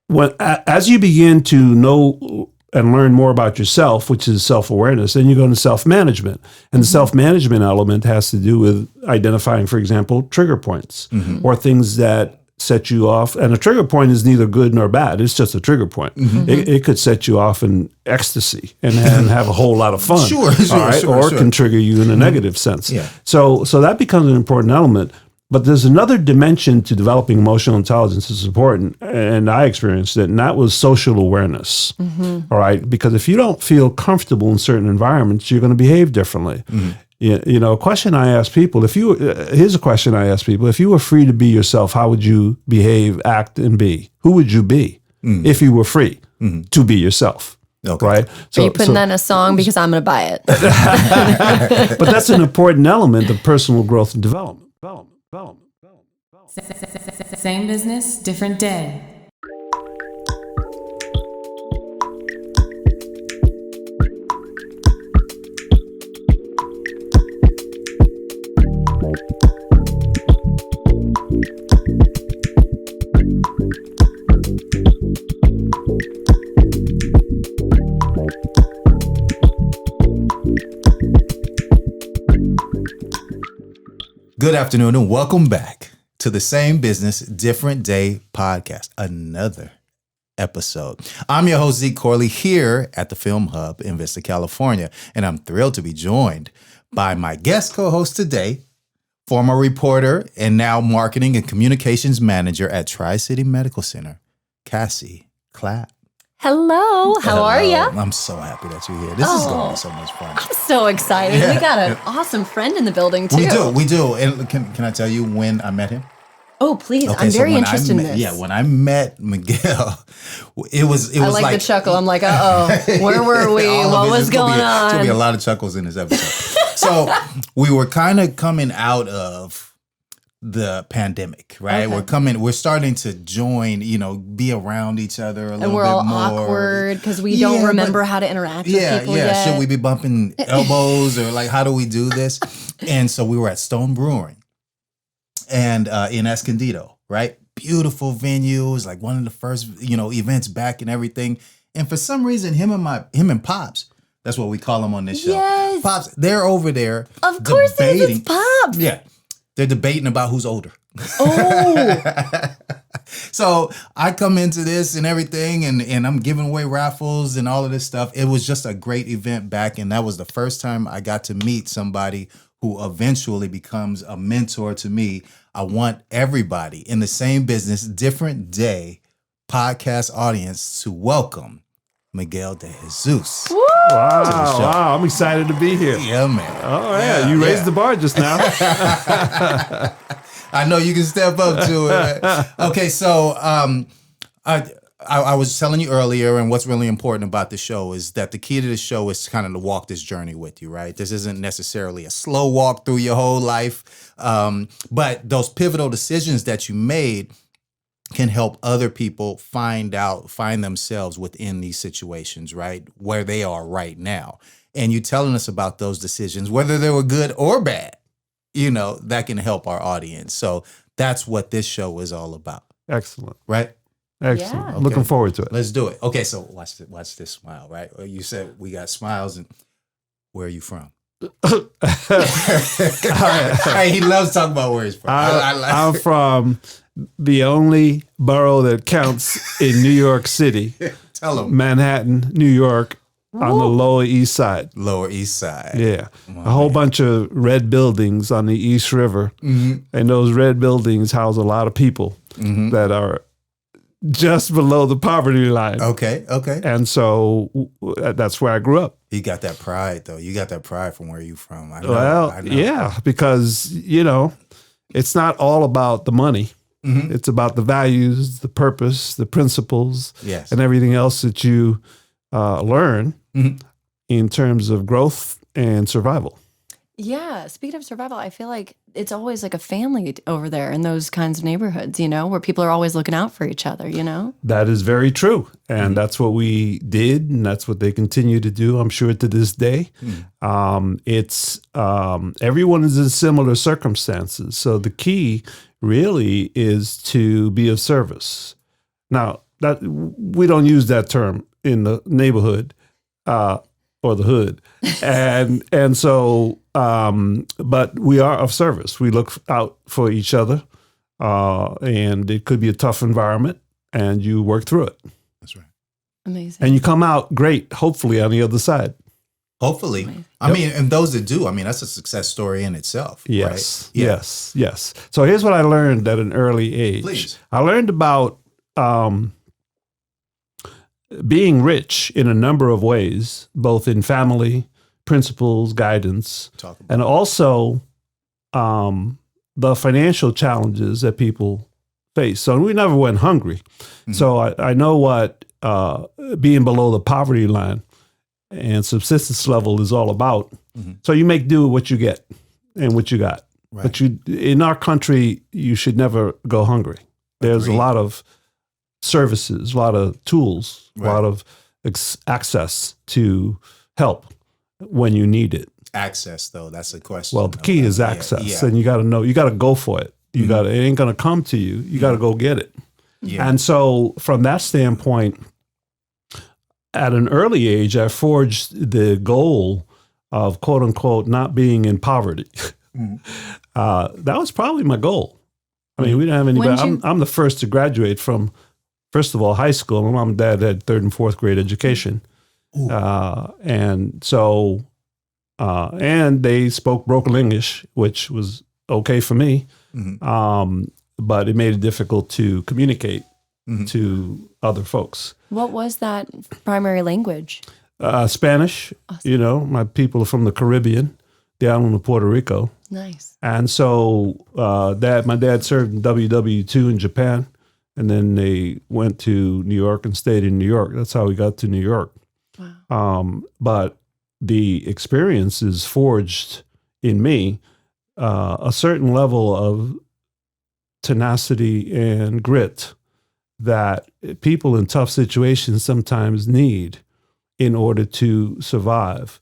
as you begin to know and learn more about yourself, which is self-awareness, then you go into self-management. And the self-management element has to do with identifying, for example, trigger points or things that set you off. And a trigger point is neither good nor bad. It's just a trigger point. It could set you off in ecstasy and have a whole lot of fun. Sure. Or can trigger you in a negative sense. Yeah. So that becomes an important element. But there's another dimension to developing emotional intelligence that's important, and I experienced it, and that was social awareness. All right, because if you don't feel comfortable in certain environments, you're going to behave differently. A question I ask people: here's a question I ask people: if you were free to be yourself, how would you behave, act, and be? Who would you be if you were free to be yourself? Okay. Right. So, are you putting that in a song because I'm going to buy it? But that's an important element of personal growth and development. Same business, different day. Good afternoon and welcome back to the Same Business, Different Day podcast, another episode. I'm your host, Zeke Corley, here at the Film Hub in Vista, California, and I'm thrilled to be joined by my guest co-host today, former reporter and now marketing and communications manager at Tri-City Medical Center, Cassie Clapp. Hello, how are you? I'm so happy that you're here. This is going to be so much fun. I'm so excited. We got an awesome friend in the building, too. We do. And can I tell you when I met him? Oh, please. Okay, I'm very interested in this. Yeah, when I met Miguel, it was I like the chuckle. I'm like, where were we? What was going on? There's going to be a lot of chuckles in this episode. So we were kind of coming out of the pandemic, right? Okay. We're starting to join, be around each other a little bit more. And we're all awkward because we don't remember how to interact with people yet. Should we be bumping elbows or like, how do we do this? And so we were at Stone Brewing and in Escondido, right? Beautiful venue. It was like one of the first, events back and everything. And for some reason, him and Pops, that's what we call him on this show. Yes. Pops, they're over there. Of course it is. It's Pops. Yeah. They're debating about who's older. Oh. So I come into this and everything, and I'm giving away raffles and all of this stuff. It was just a great event back, and that was the first time I got to meet somebody who eventually becomes a mentor to me. I want everybody in the Same Business, Different Day podcast audience to welcome Miguel de Jesus. Woo! Wow, I'm excited to be here. Yeah, man. Oh, yeah, you raised the bar just now. I know you can step up to it. Okay, so I was telling you earlier, and what's really important about the show is that the key to the show is kind of to walk this journey with you, right? This isn't necessarily a slow walk through your whole life, but those pivotal decisions that you made can help other people find themselves within these situations, right? Where they are right now. And you telling us about those decisions, whether they were good or bad, that can help our audience. So that's what this show is all about. Excellent. Right? Excellent. Yeah. I'm looking forward to it. Let's do it. Okay, so watch this smile, right? You said we got smiles, and where are you from? Hey, he loves talking about where he's from. I'm from the only borough that counts in New York City. Tell him. Manhattan, New York, on the Lower East Side. Lower East Side. Yeah. A whole bunch of red buildings on the East River. And those red buildings house a lot of people that are just below the poverty line. Okay. And so that's where I grew up. You got that pride, though. You got that pride from where you from. I know. Yeah, because, it's not all about the money. It's about the values, the purpose, the principles, yes, and everything else that you learn in terms of growth and survival. Yeah. Speaking of survival, I feel like it's always like a family over there in those kinds of neighborhoods, where people are always looking out for each other, That is very true. And that's what we did. And that's what they continue to do, I'm sure, to this day. It's everyone is in similar circumstances. So the key really is to be of service. Now, that we don't use that term in the neighborhood or the hood, and so but we are of service. We look out for each other, and it could be a tough environment, and you work through it. That's right. Amazing. And you come out great, hopefully, on the other side. Hopefully. Amazing. I mean, and those that do, I mean, that's a success story in itself. Yes, right? Yeah. yes. So here's what I learned at an early age. Please. I learned about being rich in a number of ways, both in family, principles, guidance, and also the financial challenges that people face. So we never went hungry. Mm-hmm. So I know what being below the poverty line and subsistence level is all about. Mm-hmm. So you make do with what you get and what you got. Right. But in our country, you should never go hungry. There's a lot of services, a lot of tools, a lot of access to help when you need it. Access, though, that's a question. Well, the key is access, and you got to know, you got to go for it. You got to, it ain't going to come to you. You got to go get it. Yeah. And so from that standpoint, at an early age, I forged the goal of quote unquote not being in poverty. That was probably my goal. I mean, we didn't have anybody. I'm the first to graduate from, first of all, high school. My mom and dad had third and fourth grade education. And so, and they spoke broken English, which was okay for me. But it made it difficult to communicate to other folks. What was that primary language? Spanish. Awesome. You know, my people are from the Caribbean, the island of Puerto Rico. Nice. And so my dad served in WW2 in Japan, and then they went to New York and stayed in New York. That's how we got to New York. Wow. But the experience is forged in me a certain level of tenacity and grit that people in tough situations sometimes need in order to survive.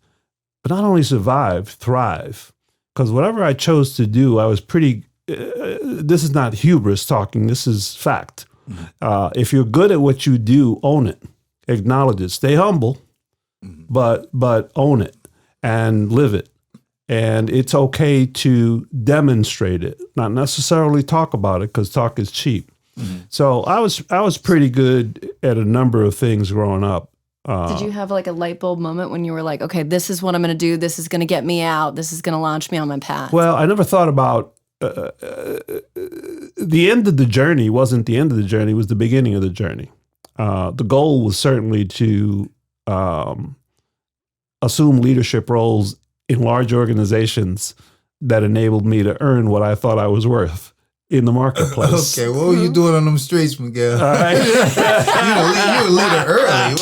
But not only survive, thrive. Because whatever I chose to do, I was pretty, this is not hubris talking, this is fact. If you're good at what you do, own it, acknowledge it, stay humble, but own it and live it. And it's okay to demonstrate it, not necessarily talk about it, because talk is cheap. So I was pretty good at a number of things growing up. Did you have like a light bulb moment when you were like, okay, this is what I'm going to do. This is going to get me out. This is going to launch me on my path? Well, I never thought about the end of the journey wasn't the end of the journey, it was the beginning of the journey. The goal was certainly to assume leadership roles in large organizations that enabled me to earn what I thought I was worth in the marketplace. Okay, what were you doing on them streets, Miguel? All right. you were later early.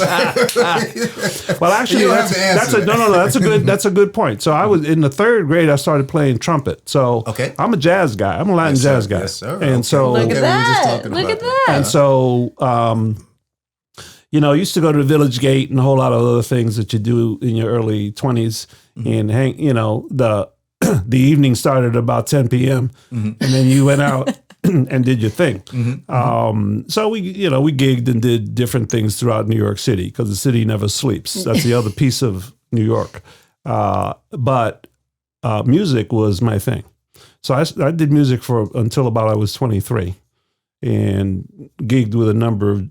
Well, actually, that's a good point. So I was in the third grade. I started playing trumpet. So I'm a jazz guy. I'm a Latin jazz guy. Yes, sir. And so look at that. Look at that. And so, I used to go to the Village Gate and a whole lot of other things that you do in your early 20s, and hang. The evening started about 10 p.m. And then you went out and did your thing. So we gigged and did different things throughout New York City, because the city never sleeps. That's the other piece of New York. But music was my thing. So I did music until about I was 23, and gigged with a number of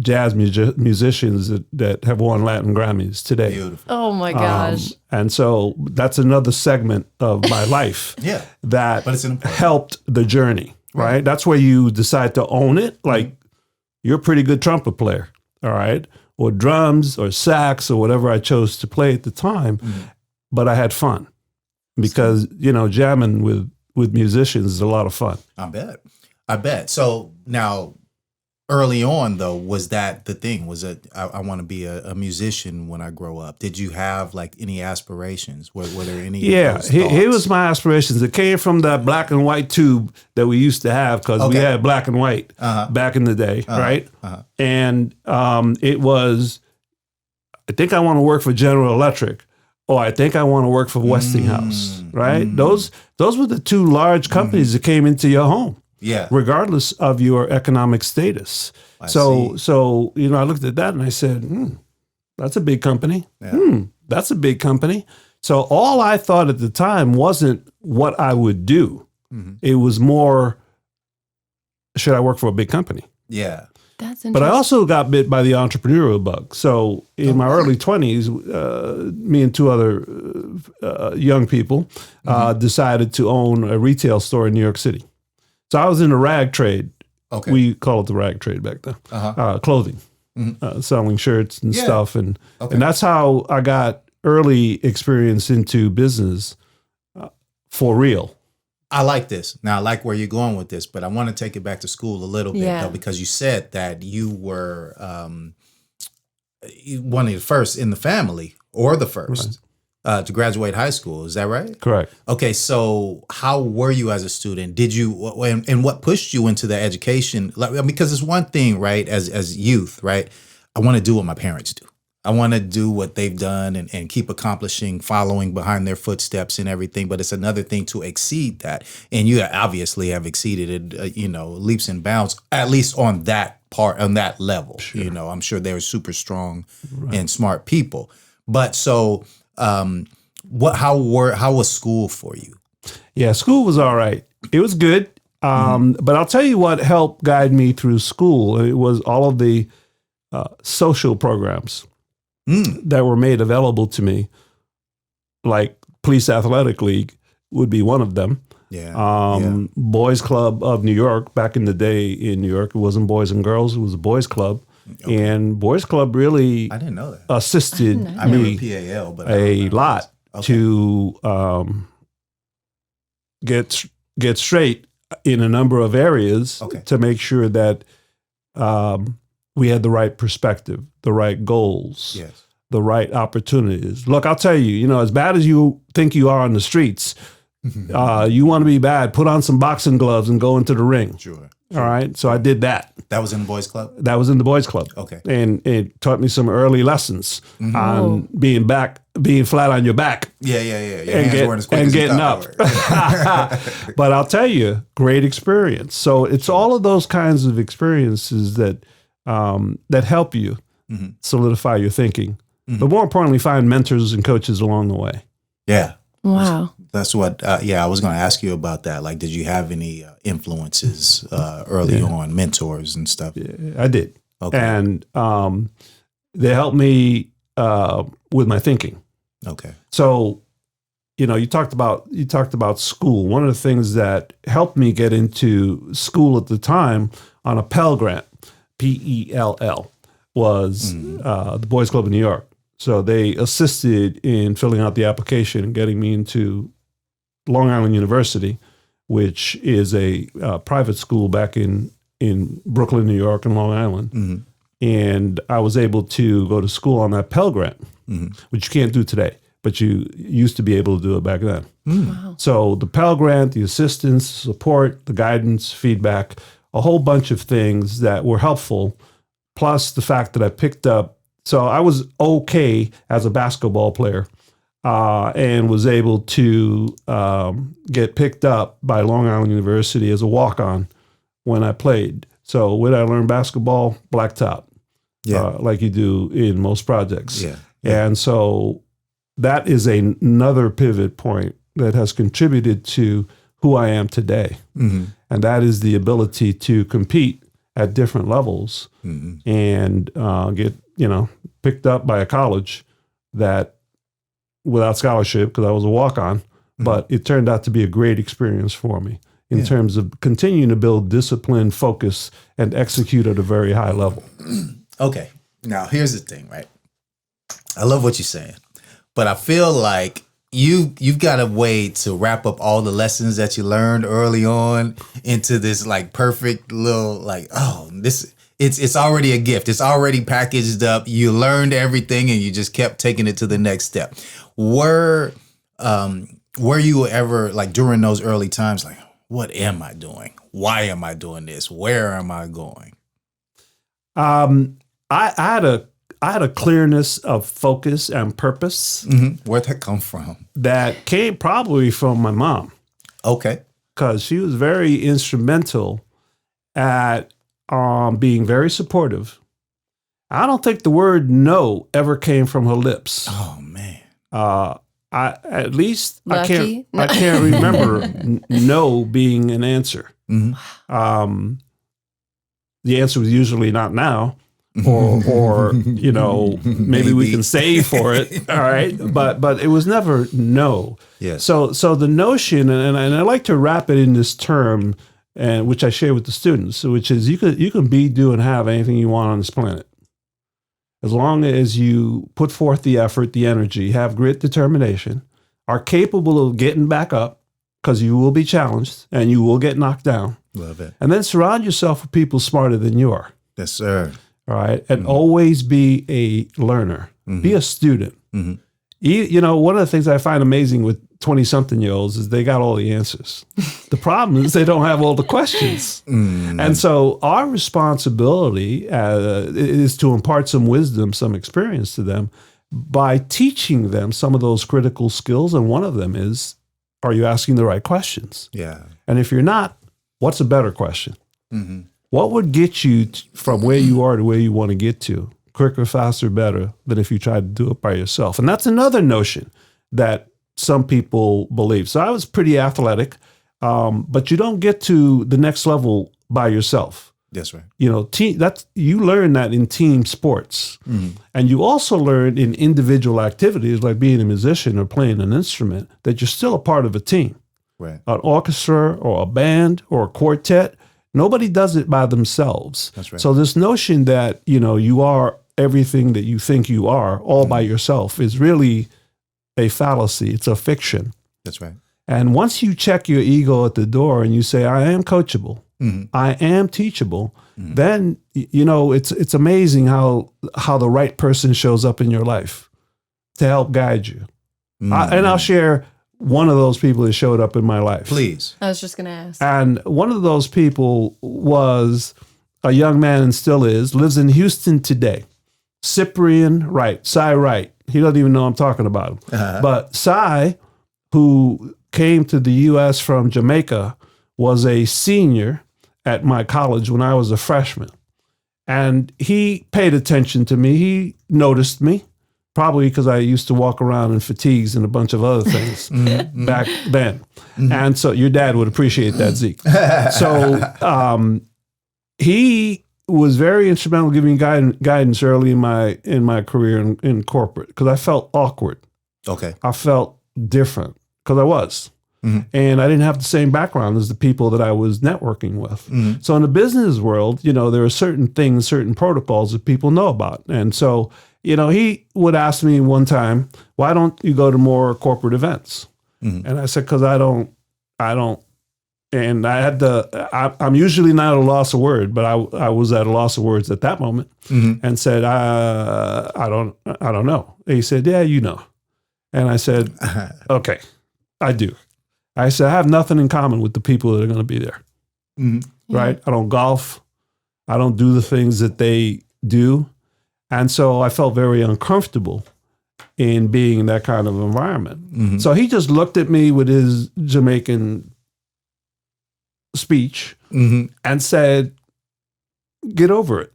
jazz musicians that have won Latin Grammys today. Beautiful. Oh my gosh. And so that's another segment of my life that helped the journey, right? That's where you decide to own it. Like, you're a pretty good trumpet player, all right? Or drums or sax or whatever I chose to play at the time. But I had fun because, jamming with musicians is a lot of fun. I bet. So now, early on, though, was that the thing? Was it, I want to be a musician when I grow up? Did you have like any aspirations? Were there any? Yeah, here was my aspirations. It came from that black and white tube that we used to have, because we had black and white back in the day, right? And it was, I think I want to work for General Electric, or I think I want to work for Westinghouse, right? Those were the two large companies that came into your home. Yeah. regardless of your economic status. I So, see. so I looked at that and I said, that's a big company. That's a big company. So all I thought at the time wasn't what I would do. It was more, should I work for a big company? Yeah. That's interesting. But I also got bit by the entrepreneurial bug. So in my early 20s, me and two other young people decided to own a retail store in New York City. So I was in the rag trade. Okay. We called it the rag trade back then. Clothing, selling shirts and stuff. And that's how I got early experience into business for real. I like this. Now, I like where you're going with this, but I want to take it back to school a little bit, though, because you said that you were one of the first in the family, or the first, to graduate high school. Is that right? Correct. Okay, so how were you as a student? Did you, and what pushed you into the education? Like, because it's one thing, right, as youth, right? I want to do what my parents do. I want to do what they've done and keep accomplishing, following behind their footsteps and everything. But it's another thing to exceed that. And you obviously have exceeded it, leaps and bounds, at least on that part, on that level. Sure. I'm sure they're super strong and smart people. But so how was school for you? Yeah, school was all right. It was good. But I'll tell you what helped guide me through school. It was all of the social programs that were made available to me, like Police Athletic League would be one of them. Boys Club of New York, back in the day in New York, it wasn't Boys and Girls, it was a Boys Club. Okay. And Boys Club really I didn't know that. assisted I me PAL, but a lot to get straight in a number of areas to make sure that we had the right perspective, the right goals, the right opportunities. Look, I'll tell you, as bad as you think you are on the streets, you want to be bad, put on some boxing gloves and go into the ring. Sure. All right. So I did that. That was in the boys' club? That was in the boys' club. Okay. And it taught me some early lessons on being flat on your back. Yeah. Your hands weren't as quick as getting up. But I'll tell you, great experience. So it's all of those kinds of experiences that help you solidify your thinking. But more importantly, find mentors and coaches along the way. Yeah. Wow. That's what, I was going to ask you about that. Like, did you have any influences early on, mentors and stuff? Yeah, I did. Okay. And they helped me with my thinking. Okay. So, you talked about school. One of the things that helped me get into school at the time on a Pell Grant, PELL, was the Boys Club of New York. So they assisted in filling out the application and getting me into Long Island University, which is a private school back in Brooklyn, New York, and Long Island. And I was able to go to school on that Pell Grant, which you can't do today, but you used to be able to do it back then. Wow. So the Pell Grant, the assistance, support, the guidance, feedback, a whole bunch of things that were helpful, plus the fact that I picked up. So I was okay as a basketball player and was able to get picked up by Long Island University as a walk-on when I played. So when I learned basketball, blacktop, like you do in most projects. Yeah. And so that is another pivot point that has contributed to who I am today. And that is the ability to compete at different levels and get, picked up by a college that without scholarship, because I was a walk-on, but it turned out to be a great experience for me in terms of continuing to build discipline, focus, and execute at a very high level. Okay. Now, here's the thing, right? I love what you're saying, but I feel like you've got a way to wrap up all the lessons that you learned early on into this like perfect little like, it's already a gift. It's already packaged up. You learned everything and you just kept taking it to the next step. Were you ever like during those early times like, what am I doing? Why am I doing this? Where am I going? I had a clearness of focus and purpose. Where'd that come from? That came probably from my mom. Okay. because she was very instrumental at being very supportive. I don't think the word no ever came from her lips. Oh man. At least Lucky? I can't remember no being an answer. Mm-hmm. The answer was usually not now, or maybe we can save for it. All right, but it was never no. Yes. So the notion, and I like to wrap it in this term, and which I share with the students, which is you can be, do, and have anything you want on this planet, as long as you put forth the effort, the energy, have grit, determination, are capable of getting back up, because you will be challenged and you will get knocked down. Love it. And then surround yourself with people smarter than you are. Yes, sir. All right. And always be a learner. Be a student. One of the things I find amazing with 20-something-year-olds is they got all the answers. The problem is they don't have all the questions. And so our responsibility is to impart some wisdom, some experience to them by teaching them some of those critical skills. And one of them is, are you asking the right questions? Yeah. And if you're not, what's a better question? What would get you from where you are to where you want to get to? Quicker, faster, better than if you tried to do it by yourself. And that's another notion that some people believe. So I was pretty athletic, but you don't get to the next level by yourself. That's right. You learn that in team sports. And you also learn in individual activities like being a musician or playing an instrument that you're still a part of a team. Right. An orchestra or a band or a quartet. Nobody does it by themselves. That's right. So this notion that, you are everything that you think you are all by yourself is really a fallacy. It's a fiction. That's right. And once you check your ego at the door and you say, I am coachable, I am teachable, then, it's amazing how the right person shows up in your life to help guide you. And I'll share one of those people that showed up in my life. Please. I was just going to ask. And one of those people was a young man, and still is, lives in Houston today. Cyprian Wright, Cy Wright. He doesn't even know I'm talking about him. But Cy, who came to the U.S. from Jamaica, was a senior at my college when I was a freshman. And he paid attention to me. He noticed me, probably because I used to walk around in fatigues and a bunch of other things back then. And so your dad would appreciate that, Zeke. So he was very instrumental in giving guidance early in my career in corporate, because I felt awkward. Okay. I felt different because I was. And I didn't have the same background as the people that I was networking with. So in the business world, there are certain things, certain protocols that people know about. And so, he would ask me one time, why don't you go to more corporate events? And I said, because I don't. And I had I'm usually not at a loss of word, but I was at a loss of words at that moment and said, I don't know. And he said, yeah, you know. And I said, okay, I do. I said, I have nothing in common with the people that are going to be there. Right? I don't golf. I don't do the things that they do. And so I felt very uncomfortable in being in that kind of environment. So he just looked at me with his Jamaican speech and said, get over it.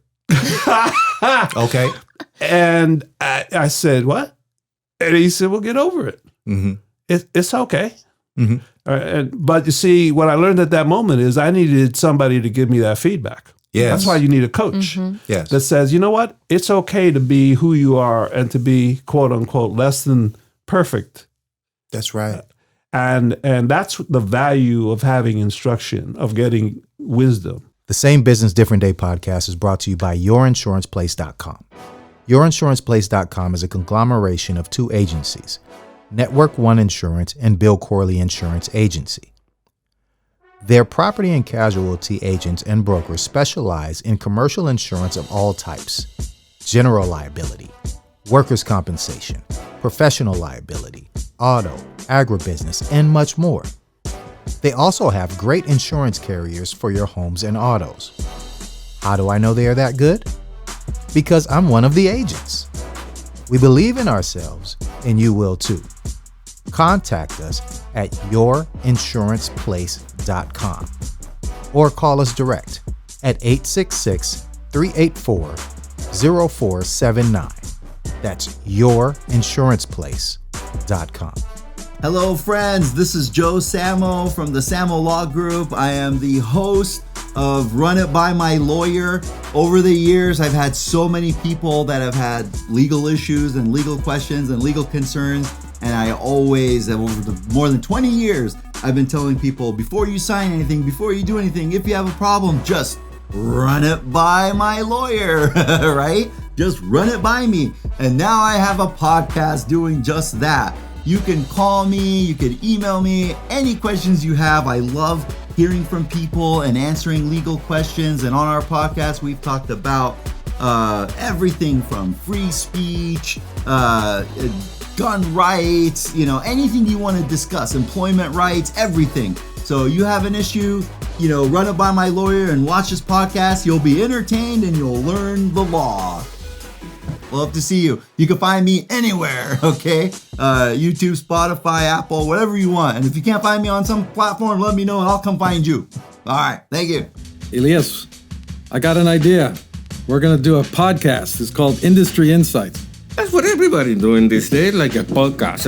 Okay. And I said, what? And he said, well, get over it. It's okay. But you see, what I learned at that moment is I needed somebody to give me that feedback. Yes. That's why you need a coach Yes. that says, you know what? It's okay to be who you are and to be, quote unquote, less than perfect. That's right. And that's the value of having instruction, of getting wisdom. The Same Business, Different Day podcast is brought to you by YourInsurancePlace.com. YourInsurancePlace.com is a conglomeration of two agencies, Network One Insurance and Bill Corley Insurance Agency. Their property and casualty agents and brokers specialize in commercial insurance of all types, general liability, workers' compensation, professional liability, auto, agribusiness, and much more. They also have great insurance carriers for your homes and autos. How do I know they are that good? Because I'm one of the agents. We believe in ourselves, and you will too. Contact us at yourinsuranceplace.com. yourInsurancePlace.com or call us direct at 866-384-0479. That's yourInsurancePlace.com. Hello, friends. This is Joe Samo from the Samo Law Group. I am the host of Run It By My Lawyer. Over the years, I've had so many people that have had legal issues and legal questions and legal concerns. And I always, over the more than 20 years, I've been telling people, before you sign anything, before you do anything, if you have a problem, just run it by my lawyer, right? Just run it by me. And now I have a podcast doing just that. You can call me, you can email me, any questions you have. I love hearing from people and answering legal questions. And on our podcast, we've talked about everything from free speech, gun rights, anything you want to discuss, employment rights, everything. So you have an issue, run it by my lawyer and watch this podcast. You'll be entertained and you'll learn the law. Love to see you. You can find me anywhere, okay? YouTube, Spotify, Apple, whatever you want. And if you can't find me on some platform, let me know and I'll come find you. All right, thank you. Elias, I got an idea. We're going to do a podcast. It's called Industry Insights. That's what everybody's doing these days, like a podcast.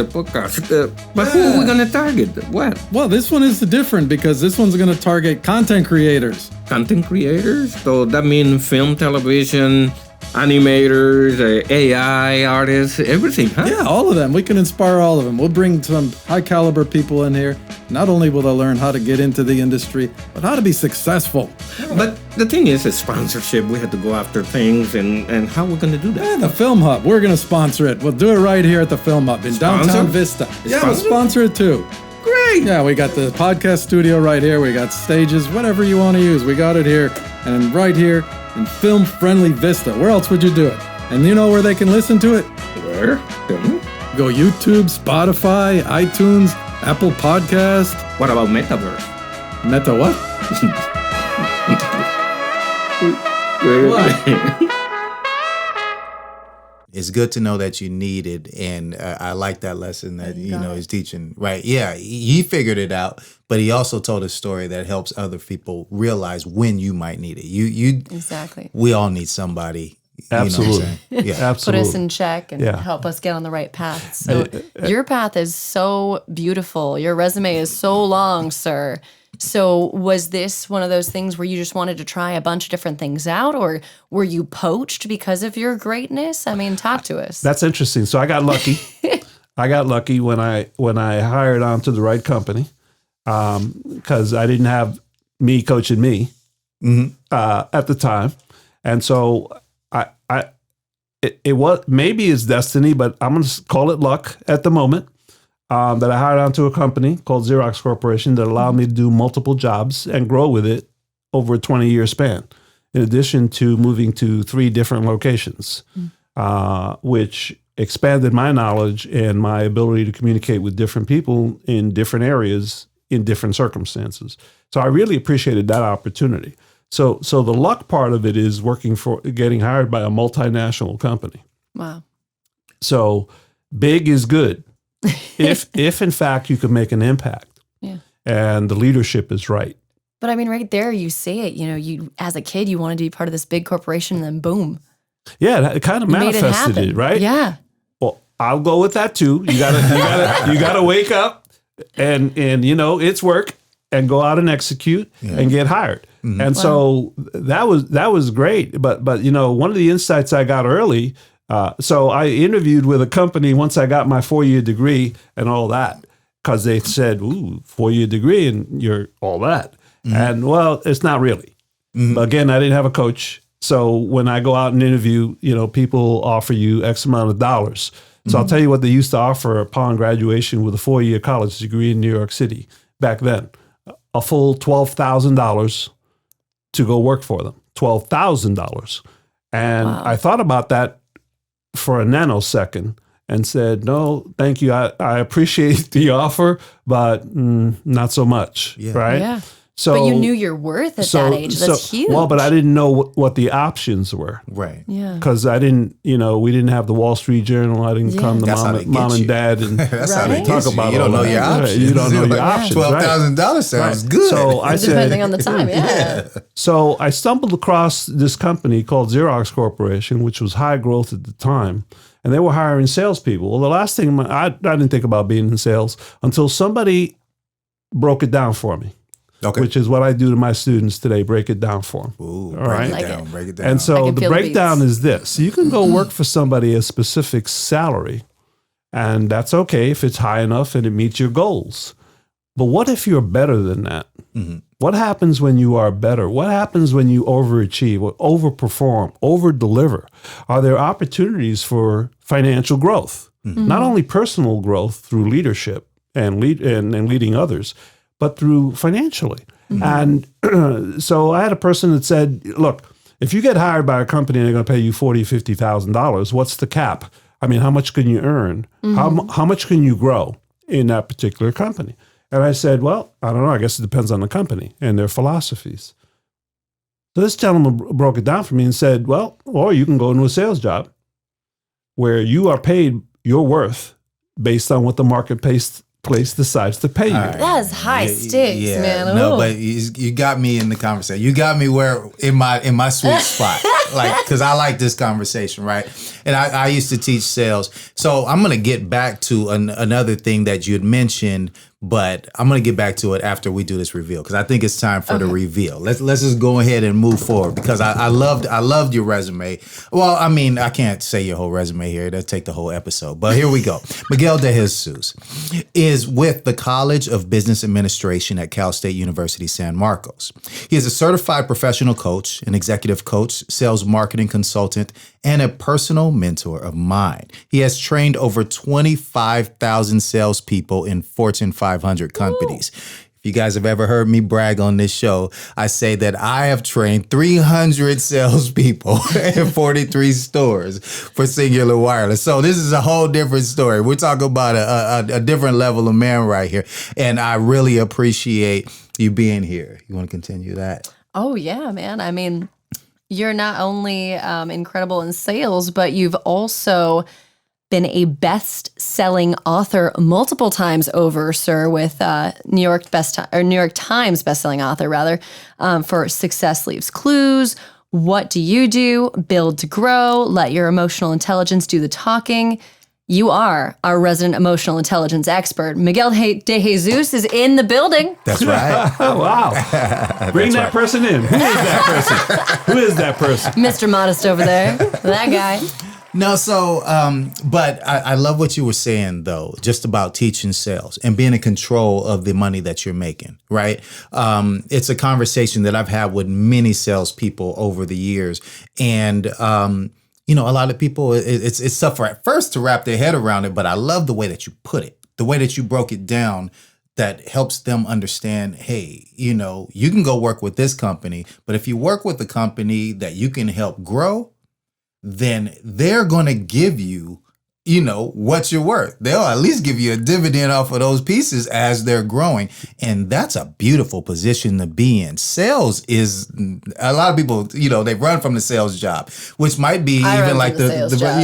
But who are we going to target? What? Well, this one is different because this one's going to target content creators. Content creators? So that means film, television, animators, AI artists, everything, huh? Yeah, all of them. We can inspire all of them. We'll bring some high caliber people in here. Not only will they learn how to get into the industry, but how to be successful. But the thing is, sponsorship. We had to go after things, and how are we going to do that? Yeah, the Film Hub. We're going to sponsor it. We'll do it right here at the Film Hub in downtown Vista. Yeah, we'll sponsor it too. Great. Yeah, we got the podcast studio right here. We got stages, whatever you want to use. We got it here. And right here in film-friendly Vista. Where else would you do it? And you know where they can listen to it? Where? Tell me. Go YouTube, Spotify, iTunes, Apple Podcast. What about Metaverse? Meta what? It's good to know that you need it, and I like that lesson that he's teaching. Right? Yeah, he figured it out, but he also told a story that helps other people realize when you might need it. You Exactly. We all need somebody. Absolutely. Yeah, Put Absolutely. us in check and Yeah. help us get on the right path. So your path is so beautiful. Your resume is so long, sir. So was this one of those things where you just wanted to try a bunch of different things out, or were you poached because of your greatness? I mean, talk to us. That's interesting. So I got lucky. I got lucky when I hired on to the right company, because I didn't have me coaching me at the time, and so it was, maybe it's destiny, but I'm going to call it luck at the moment. That I hired onto a company called Xerox Corporation that allowed me to do multiple jobs and grow with it over a 20-year span, in addition to moving to 3 different locations, which expanded my knowledge and my ability to communicate with different people in different areas in different circumstances. So I really appreciated that opportunity. So the luck part of it is getting hired by a multinational company. Wow. So big is good. if in fact you can make an impact, and the leadership is right. But I mean, right there, you say it. You as a kid, you wanted to be part of this big corporation, and then boom. Yeah, it kind of manifested it, right? Yeah. Well, I'll go with that too. You gotta wake up and it's work and go out and execute and get hired. Mm-hmm. And so that was great. But one of the insights I got early. So I interviewed with a company once I got my 4-year degree and all that, because they said, ooh, 4-year degree and you're all that. Mm-hmm. And well, it's not really. Mm-hmm. But again, I didn't have a coach. So when I go out and interview, people offer you X amount of dollars. So I'll tell you what they used to offer upon graduation with a 4-year college degree in New York City back then. A full $12,000 to go work for them. $12,000. And I thought about that for a nanosecond and said, no, thank you. I appreciate the offer, but not so much, right? Yeah. So, But you knew your worth at that age. That's huge. Well, but I didn't know what the options were. Right. Yeah. Because I didn't, we didn't have the Wall Street Journal. I didn't come to That's how they mom get and you. dad and That's how they talk get about you. You all don't know that. your Right. options. You don't know your options. $12,000 sounds good. So I said, Depending on the time, yeah. so I stumbled across this company called Xerox Corporation, which was high growth at the time. And they were hiring salespeople. Well, the last thing I didn't think about being in sales until somebody broke it down for me. Okay. Which is what I do to my students today, break it down for them. Ooh, all right? break it down. And I so can the feel the breakdown beats. is this. You can go work for somebody a specific salary, and that's okay if it's high enough and it meets your goals. But what if you're better than that? Mm-hmm. What happens when you are better? What happens when you overachieve, or overperform, overdeliver? Are there opportunities for financial growth? Mm-hmm. Not only personal growth through leadership and leading others, but through financially. And so I had a person that said, look, if you get hired by a company and they're going to pay you $40,000, $50,000, what's the cap? I mean, how much can you earn? How much can you grow in that particular company? And I said, well, I don't know. I guess it depends on the company and their philosophies. So this gentleman broke it down for me and said, well, or you can go into a sales job where you are paid your worth based on what the marketplace decides to pay you. All right. That is high stakes, man. No, Ooh. but you got me in the conversation. You got me where in my sweet spot, like because I like this conversation, right? And I used to teach sales, so I'm gonna get back to another thing that you had mentioned, but I'm gonna get back to it after we do this reveal because I think it's time for the reveal. Let's just go ahead and move forward because I loved your resume. Well, I mean, I can't say your whole resume here. That'd take the whole episode. But here we go. Miguel De Jesus is with the College of Business Administration at Cal State University, San Marcos. He is a certified professional coach, an executive coach, sales marketing consultant, and a personal mentor of mine. He has trained over 25,000 salespeople in Fortune 500 companies. If you guys have ever heard me brag on this show, I say that I have trained 300 salespeople in 43 stores for Singular Wireless. So this is a whole different story. We're talking about a different level of man right here. And I really appreciate you being here. You want to continue that? Oh, yeah, man. I mean, you're not only incredible in sales, but you've also been a best-selling author multiple times over, sir, with New York Times best-selling author, rather, for Success Leaves Clues, What Do You Do, Build to Grow, Let Your Emotional Intelligence Do the Talking. You are our resident emotional intelligence expert. Miguel De Jesus is in the building. That's right. Wow. Bring that person in. Who is that person? Who is that person? Mr. Modest over there, that guy. No, so, but I love what you were saying, though, just about teaching sales and being in control of the money that you're making, right? It's a conversation that I've had with many salespeople over the years. And, a lot of people, it's tough at first to wrap their head around it, but I love the way that you put it, the way that you broke it down that helps them understand, hey, you can go work with this company, but if you work with a company that you can help grow, then they're going to give you, what you're worth. They'll at least give you a dividend off of those pieces as they're growing. And that's a beautiful position to be in. Sales is, a lot of people, they run from the sales job, which might be I even run like from the sales job.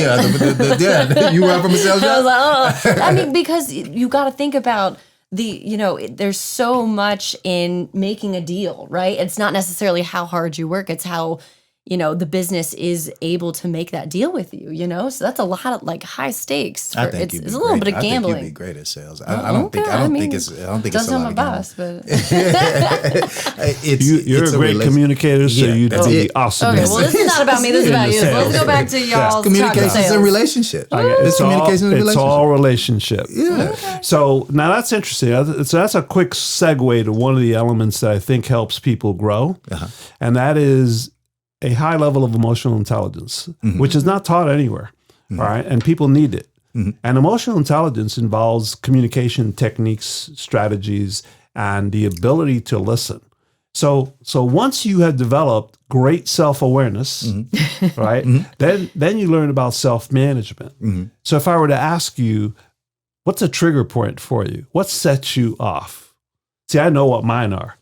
you run from a sales I was job? like, I mean, because you got to think about there's so much in making a deal, right? It's not necessarily how hard you work. It's how, the business is able to make that deal with you, So that's a lot of high stakes. I think It's a little bit of gambling. I think you'd be great at sales. I don't think it's a lot Doesn't of my boss, but You're a great communicator, so you'd that's be it. awesome. okay. Well, this is not about me. This is about you. So let's go back to y'all's Communications sales. and relationships. It's Communications all, and relationship. Yeah. So now that's interesting. So that's a quick segue to one of the elements that I think helps people grow, and that is a high level of emotional intelligence, which is not taught anywhere, all right? And people need it. And emotional intelligence involves communication techniques, strategies, and the ability to listen. So once you have developed great self-awareness, right, then you learn about self-management. So if I were to ask you, what's a trigger point for you? What sets you off? See, I know what mine are.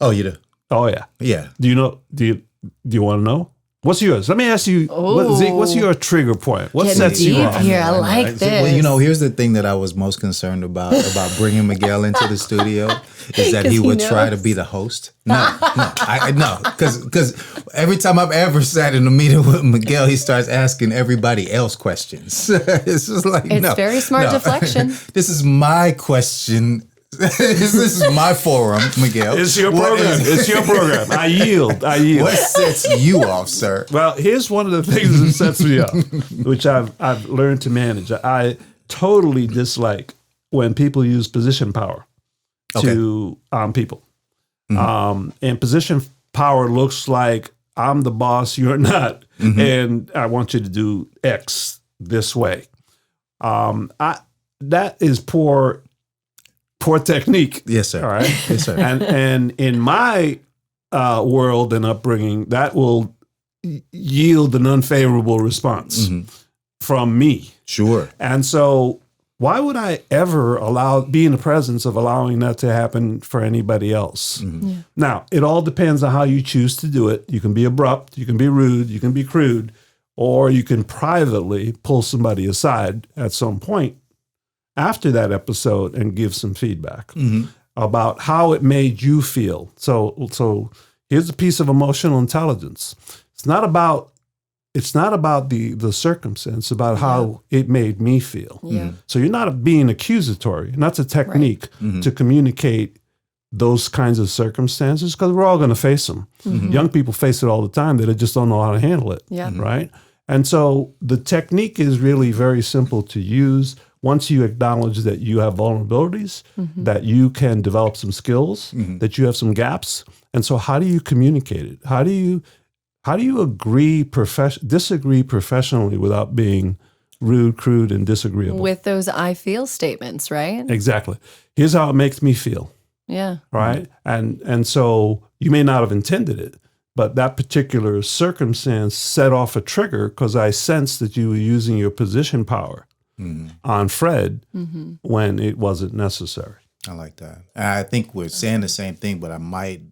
Oh, you do? Oh yeah. Yeah. Do you know? Do you want to know? What's yours? Let me ask you. Zeke, what's your trigger point? What Getting sets you deep off? here. I like this. Well, you know, here's the thing that I was most concerned about bringing Miguel into the studio is that he would try to be the host. No, because every time I've ever sat in a meeting with Miguel, he starts asking everybody else questions. It's just like It's very smart deflection. This is my question. This is my forum, Miguel. It's your program. It's your program. I yield. What sets you off, sir? Well, here's one of the things that sets me off, which I've learned to manage. I totally dislike when people use position power to people. And position power looks like I'm the boss, you're not, and I want you to do X this way. That is poor technique. Yes, sir. All right. Yes, sir. And in my world and upbringing, that will yield an unfavorable response from me. Sure. And so why would I ever be in the presence of allowing that to happen for anybody else? Yeah. Now, it all depends on how you choose to do it. You can be abrupt, you can be rude, you can be crude, or you can privately pull somebody aside at some point after that episode and give some feedback about how it made you feel. So here's a piece of emotional intelligence. It's not about the circumstance, it's about how it made me feel. Yeah. So you're not being accusatory. And that's a technique to communicate those kinds of circumstances, because we're all going to face them. Young people face it all the time. They just don't know how to handle it. Yeah. Right? And so the technique is really very simple to use. Once you acknowledge that you have vulnerabilities, that you can develop some skills, that you have some gaps. And so how do you communicate it? How do you disagree professionally without being rude, crude, and disagreeable? With those I feel statements, right? Exactly. Here's how it makes me feel. Yeah. Right? And so you may not have intended it, but that particular circumstance set off a trigger because I sensed that you were using your position power on Fred when it wasn't necessary. I like that. I think we're saying the same thing, but I might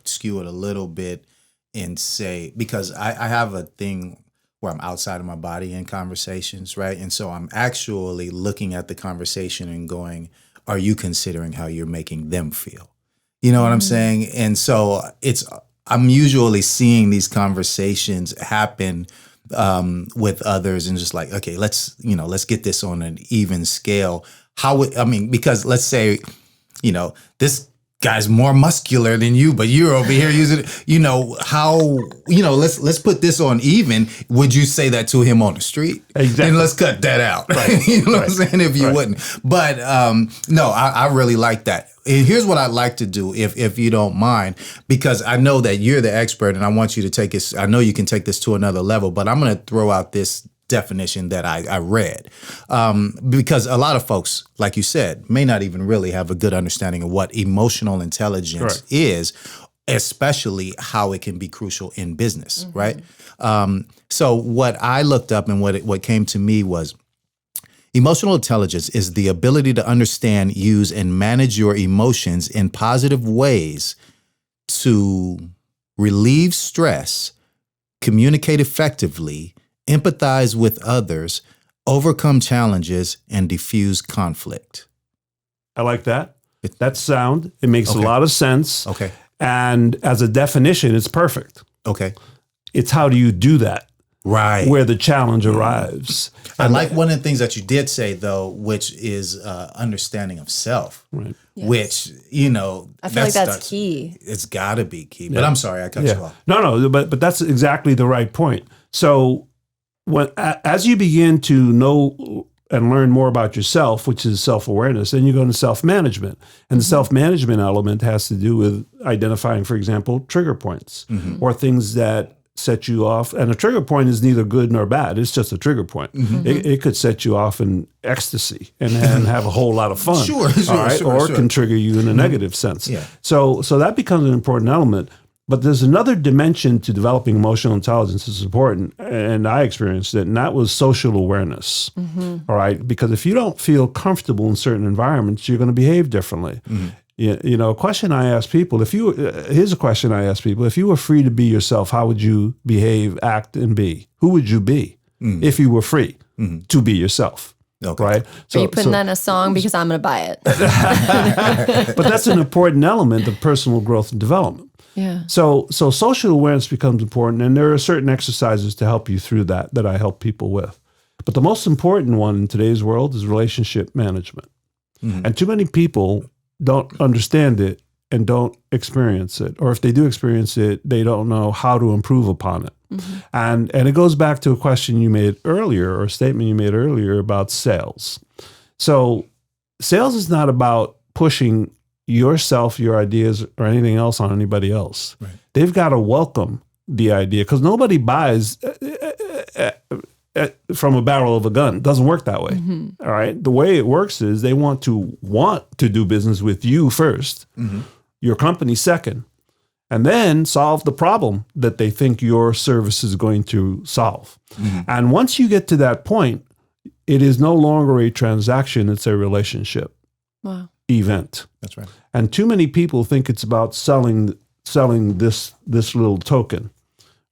skew it a little bit and say, because I have a thing where I'm outside of my body in conversations, right? And so I'm actually looking at the conversation and going, are you considering how you're making them feel? You know what I'm saying? And so I'm usually seeing these conversations happen with others and just like, okay, let's get this on an even scale. Because let's say, this guy's more muscular than you, but you're over here using, let's put this on even. Would you say that to him on the street? Exactly. And let's cut that out. Right. You know what I'm saying? If you wouldn't. But no, I really like that. And here's what I'd like to do, if you don't mind, because I know that you're the expert and I want you to take this. I know you can take this to another level, but I'm going to throw out this definition that I read, because a lot of folks, like you said, may not even really have a good understanding of what emotional intelligence is, especially how it can be crucial in business, right? So what I looked up and what came to me was, emotional intelligence is the ability to understand, use, and manage your emotions in positive ways to relieve stress, communicate effectively, empathize with others, overcome challenges, and diffuse conflict. I like that. That's sound. It makes a lot of sense. Okay. And as a definition, it's perfect. Okay. It's how do you do that? Right. Where the challenge arrives. I like one of the things that you did say, though, which is understanding of self, Right. Yes. which, I feel like that's key. It's got to be key. But I'm sorry, I cut you off. No, but that's exactly the right point. So as you begin to know and learn more about yourself, which is self-awareness, then you go into self-management. And the self-management element has to do with identifying, for example, trigger points or things that set you off. And a trigger point is neither good nor bad. It's just a trigger point. It could set you off in ecstasy and have a whole lot of fun. Sure, or can trigger you in a negative sense. Yeah. So that becomes an important element. But there's another dimension to developing emotional intelligence that's important, and I experienced it, and that was social awareness. All right, because if you don't feel comfortable in certain environments, you're going to behave differently. A question I ask people, here's a question I ask people. If you were free to be yourself, how would you behave, act, and be? Who would you be if you were free to be yourself? Okay. Right? Are you putting that in a song? Because I'm going to buy it. But that's an important element of personal growth and development. Yeah. So social awareness becomes important, and there are certain exercises to help you through that I help people with. But the most important one in today's world is relationship management. And too many people don't understand it and don't experience it. Or if they do experience it, they don't know how to improve upon it. And it goes back to a question you made earlier, or a statement you made earlier about sales. So sales is not about pushing yourself, your ideas, or anything else on anybody else. Right. They've got to welcome the idea, because nobody buys from a barrel of a gun. It doesn't work that way. All right. The way it works is they want to do business with you first, your company second, and then solve the problem that they think your service is going to solve. And once you get to that point, it is no longer a transaction, it's a relationship event. That's right. And too many people think it's about selling this little token.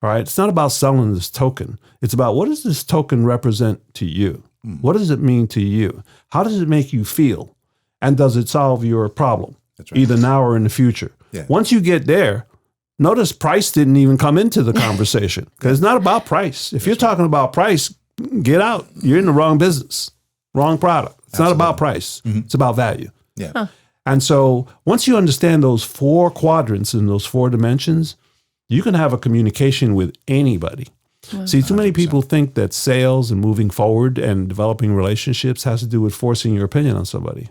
All right. It's not about selling this token. It's about, what does this token represent to you? What does it mean to you? How does it make you feel? And does it solve your problem? That's right. Either now or in the future? Yeah. Once you get there, notice price didn't even come into the conversation, because it's not about price. If you're talking about price, get out. You're in the wrong business, wrong product. It's not about price. It's about value. Yeah. Huh. And so once you understand those 4 quadrants and those 4 dimensions, you can have a communication with anybody. See, too many people think that sales and moving forward and developing relationships has to do with forcing your opinion on somebody.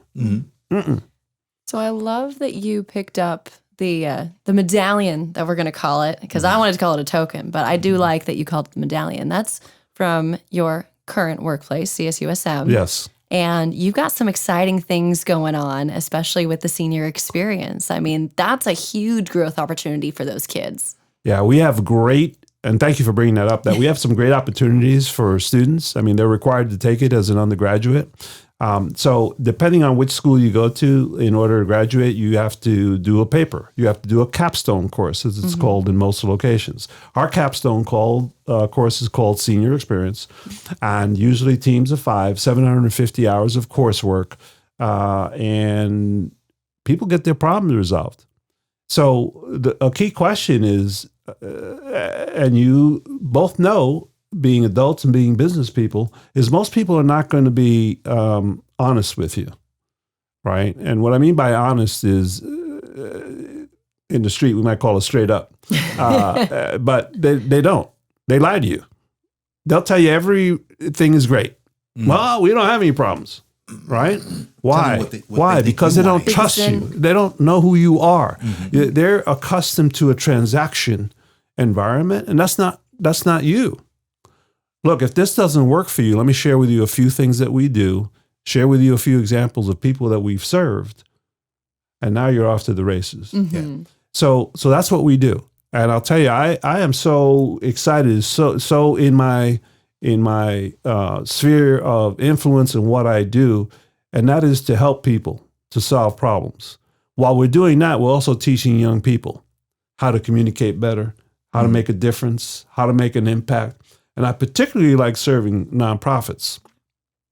So I love that you picked up the medallion, that we're going to call it, because I wanted to call it a token, but I do like that you called it the medallion. That's from your current workplace, CSUSM. Yes. And you've got some exciting things going on, especially with the senior experience. I mean, that's a huge growth opportunity for those kids. Yeah, we have and thank you for bringing that up, that we have some great opportunities for students. I mean, they're required to take it as an undergraduate. So depending on which school you go to, in order to graduate, you have to do a paper. You have to do a capstone course, as it's called in most locations. Our capstone course is called Senior Experience, and usually teams of 5, 750 hours of coursework, and people get their problems resolved. So a key question is, and you both know, being adults and being business people, is most people are not going to be honest with you, right? And what I mean by honest is, in the street, we might call it straight up. But they don't. They lie to you. They'll tell you everything is great. Well, we don't have any problems, right? Why? Why? Because they don't trust you. They don't know who you are. They're accustomed to a transaction environment, and that's not you. Look, if this doesn't work for you, let me share with you a few things that we do, share with you a few examples of people that we've served, and now you're off to the races. Yeah. So that's what we do. And I'll tell you, I am so excited, so in my sphere of influence in what I do, and that is to help people to solve problems. While we're doing that, we're also teaching young people how to communicate better, how to make a difference, how to make an impact. And I particularly like serving nonprofits,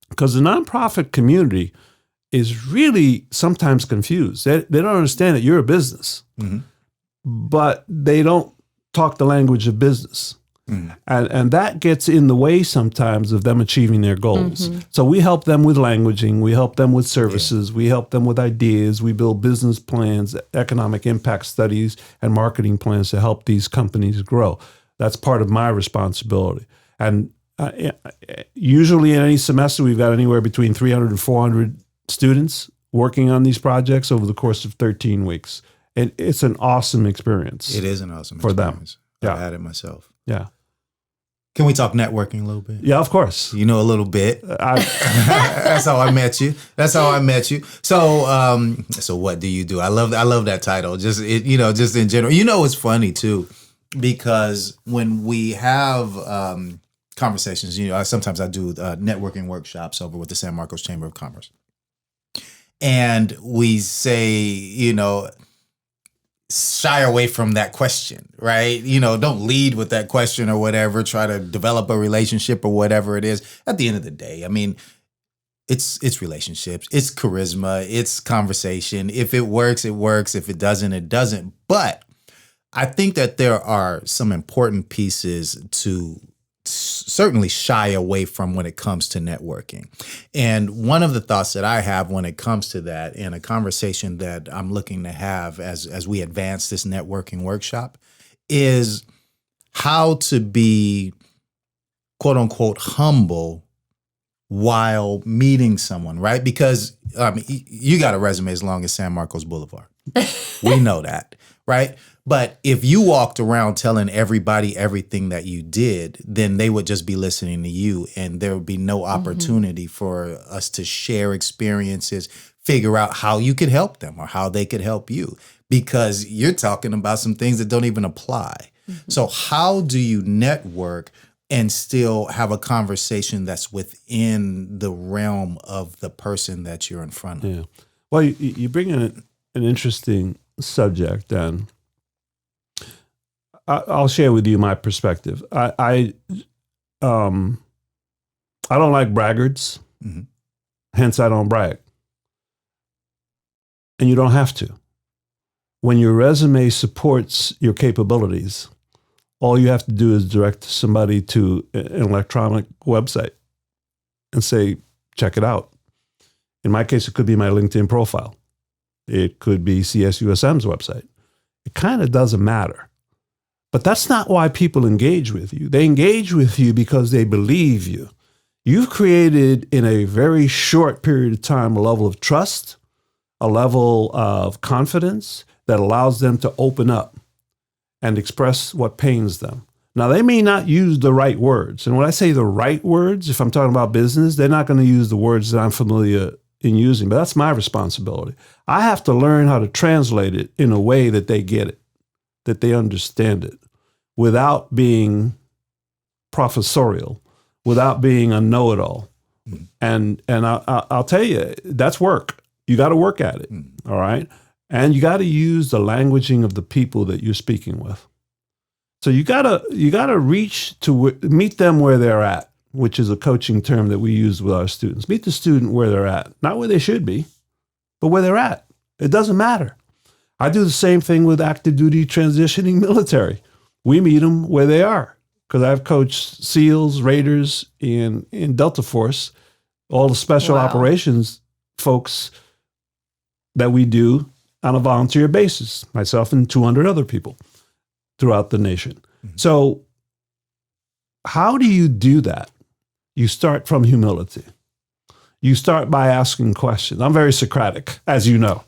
because the nonprofit community is really sometimes confused. They don't understand that you're a business, but they don't talk the language of business. And that gets in the way sometimes of them achieving their goals. So we help them with languaging, we help them with services, we help them with ideas, we build business plans, economic impact studies, and marketing plans to help these companies grow. That's part of my responsibility. And usually in any semester, we've got anywhere between 300 and 400 students working on these projects over the course of 13 weeks. And it's an awesome experience. It is an awesome for experience. Them. I've had it myself. Yeah. Can we talk networking a little bit? Yeah, of course. You know a little bit. That's how I met you. So what do you do? I love that title. Just in general. It's funny too, because when we have conversations, sometimes I do networking workshops over with the San Marcos Chamber of Commerce. And we say, shy away from that question, right? Don't lead with that question or whatever, try to develop a relationship or whatever it is. At the end of the day, I mean, it's relationships, it's charisma, it's conversation. If it works, it works. If it doesn't, it doesn't. But I think that there are some important pieces to certainly shy away from when it comes to networking. And one of the thoughts that I have when it comes to that, and a conversation that I'm looking to have as we advance this networking workshop, is how to be, quote unquote, humble while meeting someone, right? Because you got a resume as long as San Marcos Boulevard. We know that, right? But if you walked around telling everybody everything that you did, then they would just be listening to you, and there would be no opportunity for us to share experiences, figure out how you could help them or how they could help you, because you're talking about some things that don't even apply. So how do you network and still have a conversation that's within the realm of the person that you're in front of? Yeah. Well, you bring in an interesting subject, and I'll share with you my perspective. I don't like braggarts, hence I don't brag. And you don't have to. When your resume supports your capabilities, all you have to do is direct somebody to an electronic website and say, check it out. In my case, it could be my LinkedIn profile. It could be CSUSM's website. It kind of doesn't matter. But that's not why people engage with you. They engage with you because they believe you. You've created in a very short period of time a level of trust, a level of confidence that allows them to open up and express what pains them. Now, they may not use the right words. And when I say the right words, if I'm talking about business, they're not going to use the words that I'm familiar in using, but that's my responsibility. I have to learn how to translate it in a way that they get it, that they understand it, without being professorial, without being a know-it-all. And I'll tell you, that's work. You got to work at it, all right? And you got to use the languaging of the people that you're speaking with. So you gotta reach to meet them where they're at, which is a coaching term that we use with our students. Meet the student where they're at, not where they should be, but where they're at. It doesn't matter. I do the same thing with active duty transitioning military. We meet them where they are, because I've coached SEALs, Raiders, in Delta Force, all the special operations folks that we do on a volunteer basis, myself and 200 other people throughout the nation. So how do you do that? You start from humility. You start by asking questions. I'm very Socratic, as you know.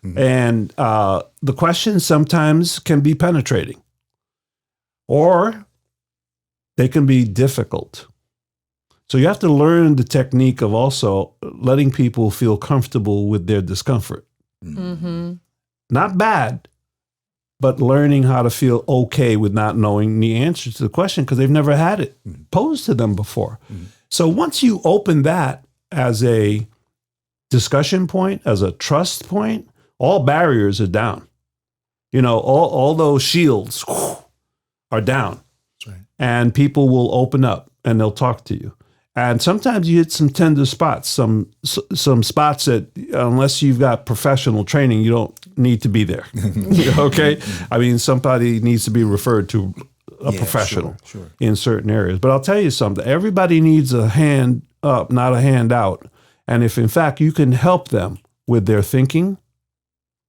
And the questions sometimes can be penetrating, or they can be difficult. So you have to learn the technique of also letting people feel comfortable with their discomfort. Not bad, but learning how to feel okay with not knowing the answer to the question because they've never had it posed to them before. So once you open that as a discussion point, as a trust point, all barriers are down. You know, all those shields are down. That's right. And people will open up and they'll talk to you. And sometimes you hit some tender spots, some spots that unless you've got professional training, you don't need to be there. Okay? I mean, somebody needs to be referred to a professional in certain areas. But I'll tell you something. Everybody needs a hand up, not a hand out. And if, in fact, you can help them with their thinking,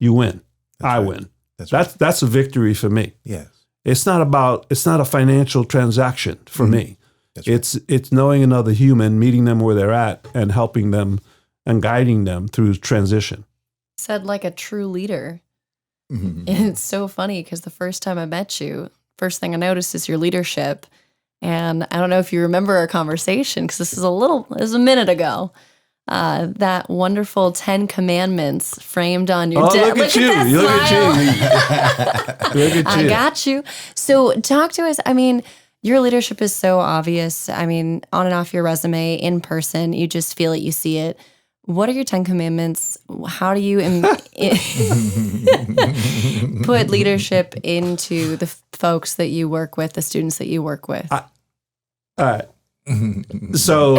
you win. I win. That's a victory for me. Yes. It's not a financial transaction for me. It's knowing another human, meeting them where they're at, and helping them and guiding them through transition. Said like a true leader. And it's so funny because the first time I met you, first thing I noticed is your leadership. And I don't know if you remember our conversation because this is a minute ago. That wonderful 10 Commandments framed on your desk. Look at you. Look at you. I got you. So talk to us. I mean, your leadership is so obvious. I mean, on and off your resume, in person, you just feel it, you see it. what are your 10 commandments? How do you put leadership into the folks that you work with, the students that you work with? All right. So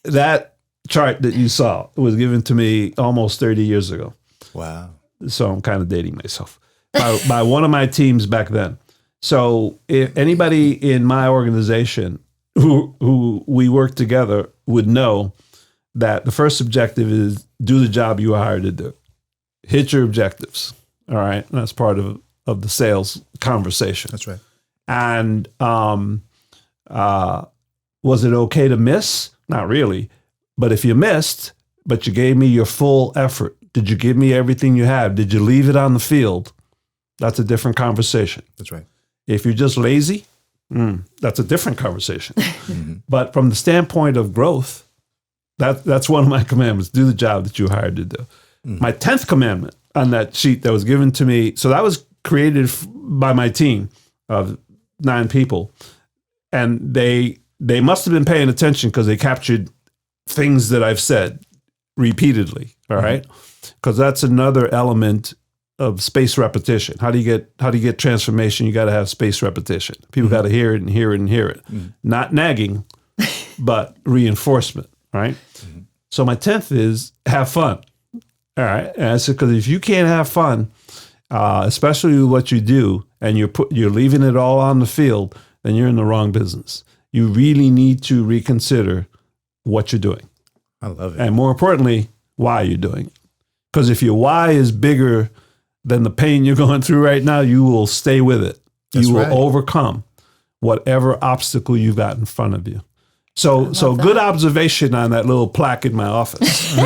that chart that you saw was given to me almost 30 years ago. Wow. So I'm kind of dating myself by one of my teams back then. So if anybody in my organization who we work together would know that the first objective is do the job you were hired to do. Hit your objectives. All right. And that's part of the sales conversation. That's right. And was it okay to miss? Not really. But if you missed, but you gave me your full effort, did you give me everything you have? Did you leave it on the field? That's a different conversation. That's right. If you're just lazy, that's a different conversation. But from the standpoint of growth, that's one of my commandments. Do the job that you were hired to do. My 10th commandment on that sheet that was given to me, so that was created by my team of 9 people. And they must have been paying attention because they captured things that I've said repeatedly, all right? Because that's another element of space repetition. How do you get transformation? You got to have space repetition. People got to hear it and hear it and hear it. Not nagging, but reinforcement, right? So my 10th is have fun. All right. And I said, because if you can't have fun, especially with what you do, and you're leaving it all on the field, then you're in the wrong business. You really need to reconsider what you're doing. I love it. And more importantly, why you're doing it. Because if your why is bigger than the pain you're going through right now, you will stay with it. You will overcome whatever obstacle you've got in front of you. So good observation on that little plaque in my office.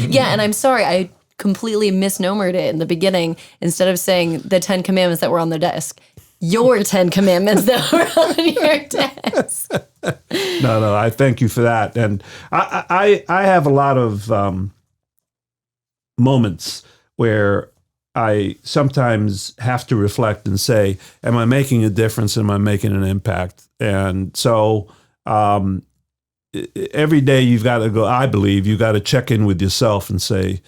Yeah, and I'm sorry, I completely misnomered it in the beginning. Instead of saying the 10 commandments that were on the desk, your 10 commandments that were on your desk. No, I thank you for that. And I have a lot of moments where I sometimes have to reflect and say, am I making a difference? Am I making an impact? And so every day you've got to go, I believe you've got to check in with yourself and say,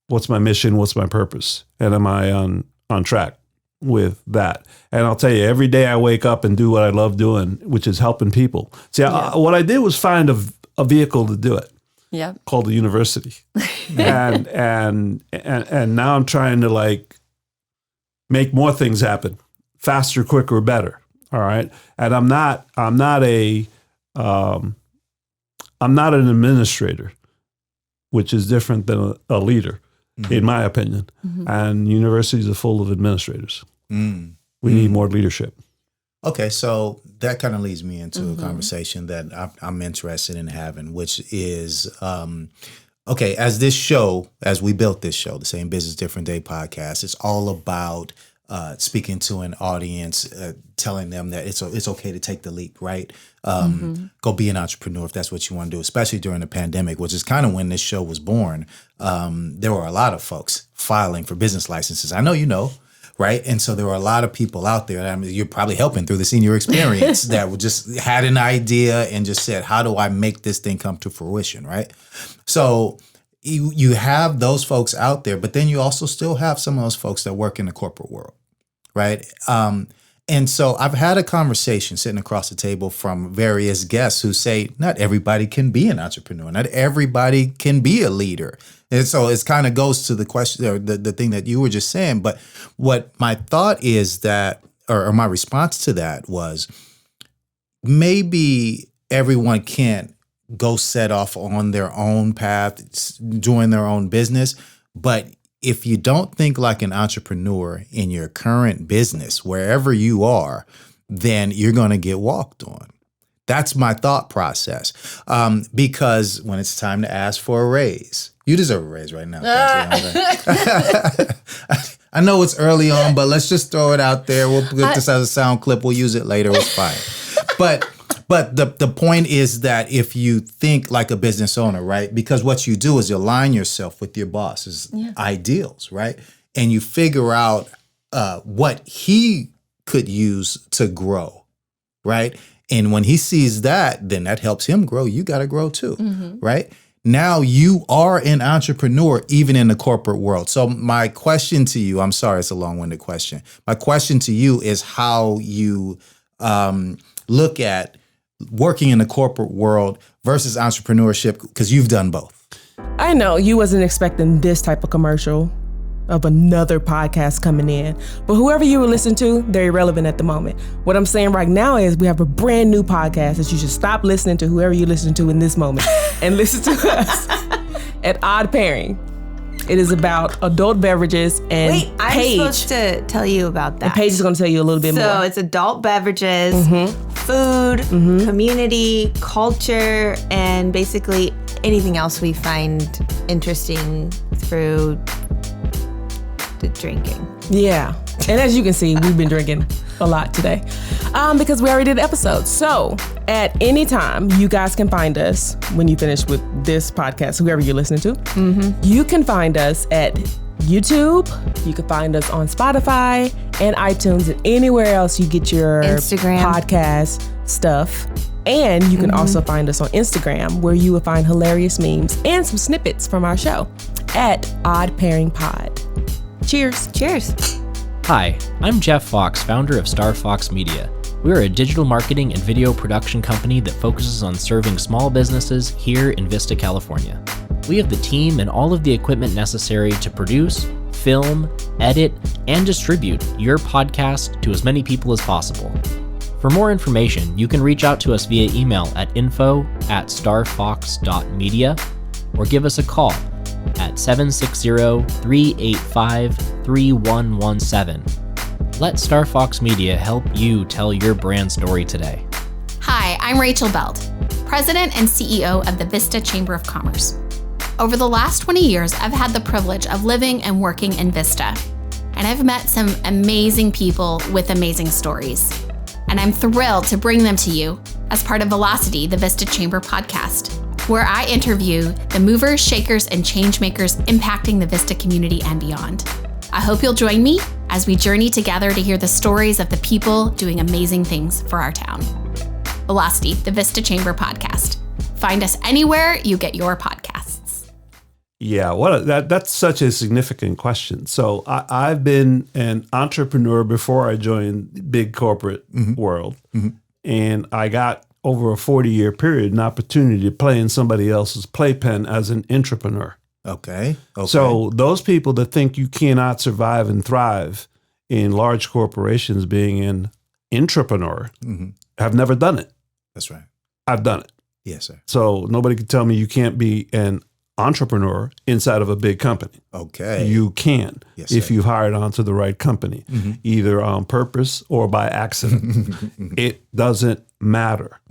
what's my mission? What's my purpose? And am I on track with that? And I'll tell you, every day I wake up and do what I love doing, which is helping people. See, what I did was find a vehicle to do it. Yeah. Called the university. and now I'm trying to make more things happen faster, quicker, better. All right. And I'm not an administrator, which is different than a leader, in my opinion. And universities are full of administrators. We need more leadership. Okay, so that kind of leads me into a conversation that I'm interested in having, which is, okay, as we built this show, the Same Business, Different Day podcast, it's all about speaking to an audience, telling them that it's okay to take the leap, right? Go be an entrepreneur if that's what you want to do, especially during the pandemic, which is kind of when this show was born. There were a lot of folks filing for business licenses. I know you know. Right. And so there were a lot of people out there, I mean, you're probably helping through the senior experience that just had an idea and just said, how do I make this thing come to fruition? Right. So you have those folks out there, but then you also still have some of those folks that work in the corporate world. Right. And so I've had a conversation sitting across the table from various guests who say not everybody can be an entrepreneur. Not everybody can be a leader. And so it kind of goes to the question, or the thing that you were just saying. But what my thought is that, or my response to that was, maybe everyone can't go set off on their own path, doing their own business. But if you don't think like an entrepreneur in your current business, wherever you are, then you're going to get walked on. That's my thought process. Because when it's time to ask for a raise, you deserve a raise right now. I know it's early on, but let's just throw it out there. We'll put this as a sound clip. We'll use it later. It's fine. But the point is that if you think like a business owner, right? Because what you do is you align yourself with your boss's ideals, right? And you figure out what he could use to grow, right? And when he sees that, then that helps him grow. You got to grow too, right? now you are an entrepreneur, even in the corporate world. So my question to you, I'm sorry, it's a long-winded question. My question to you is how you look at working in the corporate world versus entrepreneurship, because you've done both. I know you wasn't expecting this type of commercial of another podcast coming in, but whoever you were listening to, they're irrelevant at the moment. What I'm saying right now is we have a brand new podcast that you should stop listening to whoever you're listening to in this moment and listen to us at Odd Pairing. It is about adult beverages and Wait, I'm Paige. supposed to tell you about that. And Paige is going to tell you a little bit more. So it's adult beverages, food, community, culture, and basically anything else we find interesting through the drinking. Yeah. And as you can see, we've been drinking a lot today because we already did episodes. So at any time, you guys can find us when you finish with this podcast, whoever you're listening to. You can find us at YouTube. You can find us on Spotify and iTunes and anywhere else you get your Instagram podcast stuff. And you can also find us on Instagram, where you will find hilarious memes and some snippets from our show at Odd Pairing Pod. Cheers. Cheers. Hi, I'm Jeff Fox, founder of Star Fox Media. We're a digital marketing and video production company that focuses on serving small businesses here in Vista, California. We have the team and all of the equipment necessary to produce, film, edit, and distribute your podcast to as many people as possible. For more information, you can reach out to us via email at info@starfox.media or give us a call at 760-385-3117. Let Star Fox Media help you tell your brand story today. Hi, I'm Rachel Belt, President and CEO of the Vista Chamber of Commerce. Over the last 20 years, I've had the privilege of living and working in Vista, and I've met some amazing people with amazing stories. And I'm thrilled to bring them to you as part of Velocity, the Vista Chamber podcast, where I interview the movers, shakers, and change makers impacting the Vista community and beyond. I hope you'll join me as we journey together to hear the stories of the people doing amazing things for our town. Velocity, the Vista Chamber podcast. Find us anywhere you get your podcasts. Yeah, that's such a significant question. So I've been an entrepreneur before I joined big corporate world, and I got over a 40-year period an opportunity to play in somebody else's playpen as an entrepreneur. Okay. So those people that think you cannot survive and thrive in large corporations being an entrepreneur have never done it. That's right. I've done it. Yes, sir. So nobody can tell me you can't be an entrepreneur inside of a big company. Okay. You can, Yes, if sir. you've hired onto the right company, either on purpose or by accident. It doesn't matter.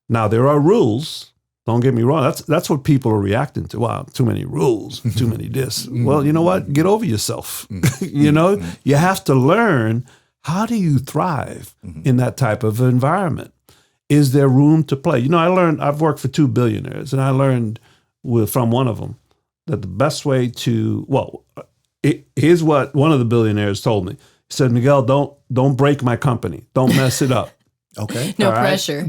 Now, there are rules. Don't get me wrong. That's what people are reacting to. Wow, too many rules, too many this. Well, you know what? Get over yourself. You know, you have to learn, how do you thrive in that type of environment? Is there room to play? You know, I've worked for 2 billionaires, and I learned from one of them that the best way to, here's what one of the billionaires told me. He said, Miguel, don't break my company. Don't mess it up. Okay. No All right? pressure.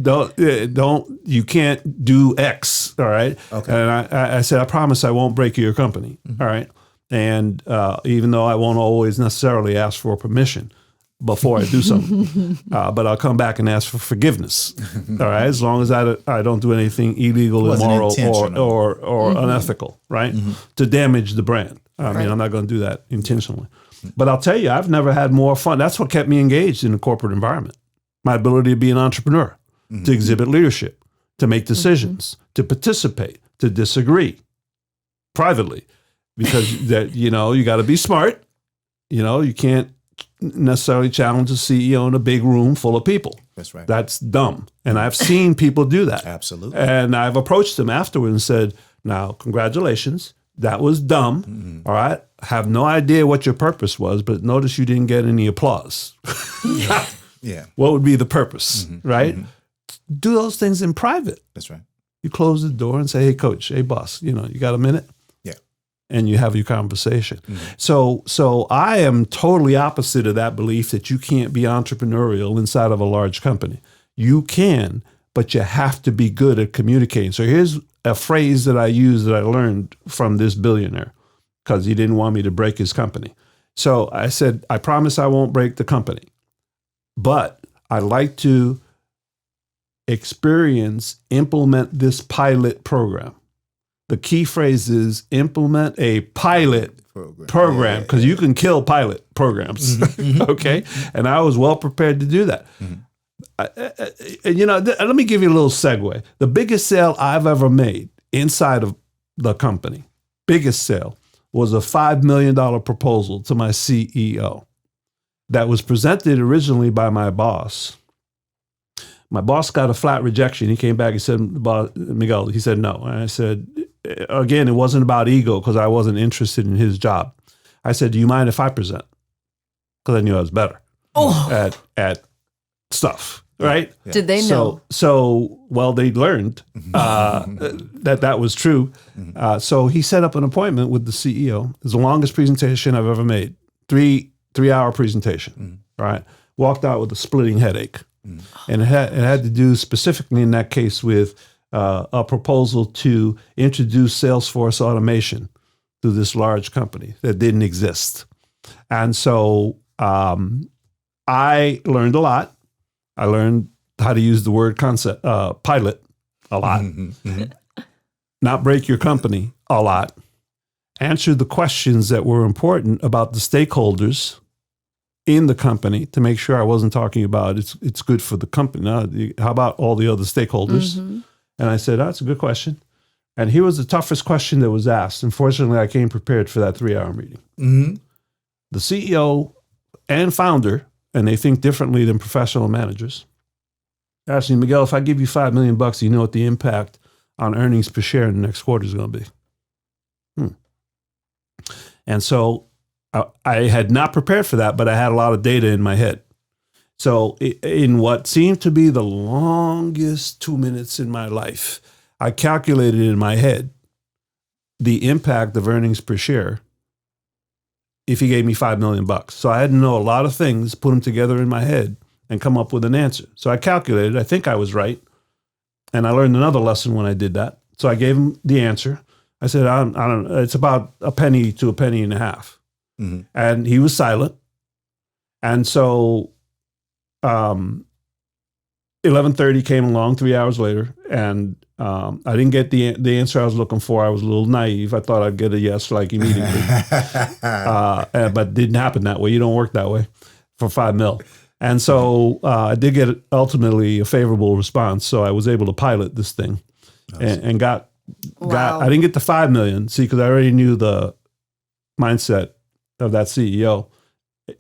You can't do X. All right. Okay. And I said, I promise I won't break your company. All right. And even though I won't always necessarily ask for permission before I do something, but I'll come back and ask for forgiveness. All right. As long as I don't do anything illegal, Wasn't immoral, intentional. or unethical, right? To damage the brand. I mean, I'm not going to do that intentionally. But I'll tell you, I've never had more fun. That's what kept me engaged in the corporate environment. My ability to be an entrepreneur, to exhibit leadership, to make decisions, to participate, to disagree privately, because that, you know, you got to be smart. You know, you can't necessarily challenge a CEO in a big room full of people. That's right. That's dumb. And I've seen people do that. Absolutely. And I've approached them afterward and said, now, congratulations. That was dumb. All right. I have no idea what your purpose was, but notice you didn't get any applause. Yeah. What would be the purpose, right? Do those things in private. That's right. You close the door and say, hey, coach, hey, boss, you know, you got a minute? Yeah. And you have your conversation. So I am totally opposite of that belief that you can't be entrepreneurial inside of a large company. You can, but you have to be good at communicating. So here's a phrase that I use that I learned from this billionaire, because he didn't want me to break his company. So I said, I promise I won't break the company, but I'd like to implement this pilot program. The key phrase is implement a pilot program, because you can kill pilot programs. Okay. And I was well prepared to do that. Let me give you a little segue. The biggest sale I've ever made inside of the company, biggest sale, was a $5 million proposal to my CEO that was presented originally by my boss. My boss got a flat rejection. He came back and said, Miguel, he said no. And I said, again, it wasn't about ego, because I wasn't interested in his job. I said, do you mind if I present? Because I knew I was better at stuff, right? Yeah. Did they know? Well, they learned that was true. So he set up an appointment with the CEO. It was the longest presentation I've ever made. Three-hour presentation, right? Walked out with a splitting headache. And it had to do specifically in that case with a proposal to introduce Salesforce automation to this large company that didn't exist. And so I learned a lot. I learned how to use the word pilot a lot, not break your company a lot, answer the questions that were important about the stakeholders in the company to make sure I wasn't talking about it's good for the company. Now, how about all the other stakeholders? And I said, that's a good question. And here was the toughest question that was asked. Unfortunately, I came prepared for that 3-hour meeting. The CEO and founder, and they think differently than professional managers, asked me, Miguel, if I give you $5 million, do you know what the impact on earnings per share in the next quarter is going to be? And so I had not prepared for that, but I had a lot of data in my head. So in what seemed to be the longest 2 minutes in my life, I calculated in my head the impact of earnings per share if he gave me $5 million. So I had to know a lot of things, put them together in my head, and come up with an answer. So I calculated. I think I was right. And I learned another lesson when I did that. So I gave him the answer. I said, I don't know, it's about a penny to a penny and a half. And he was silent. And so 11:30 came along 3 hours later, and I didn't get the answer I was looking for. I was a little naive. I thought I'd get a yes like immediately. But it didn't happen that way. You don't work that way for $5 million. And so I did get ultimately a favorable response. So I was able to pilot this thing and got I didn't get the $5 million, because I already knew the mindset of that CEO.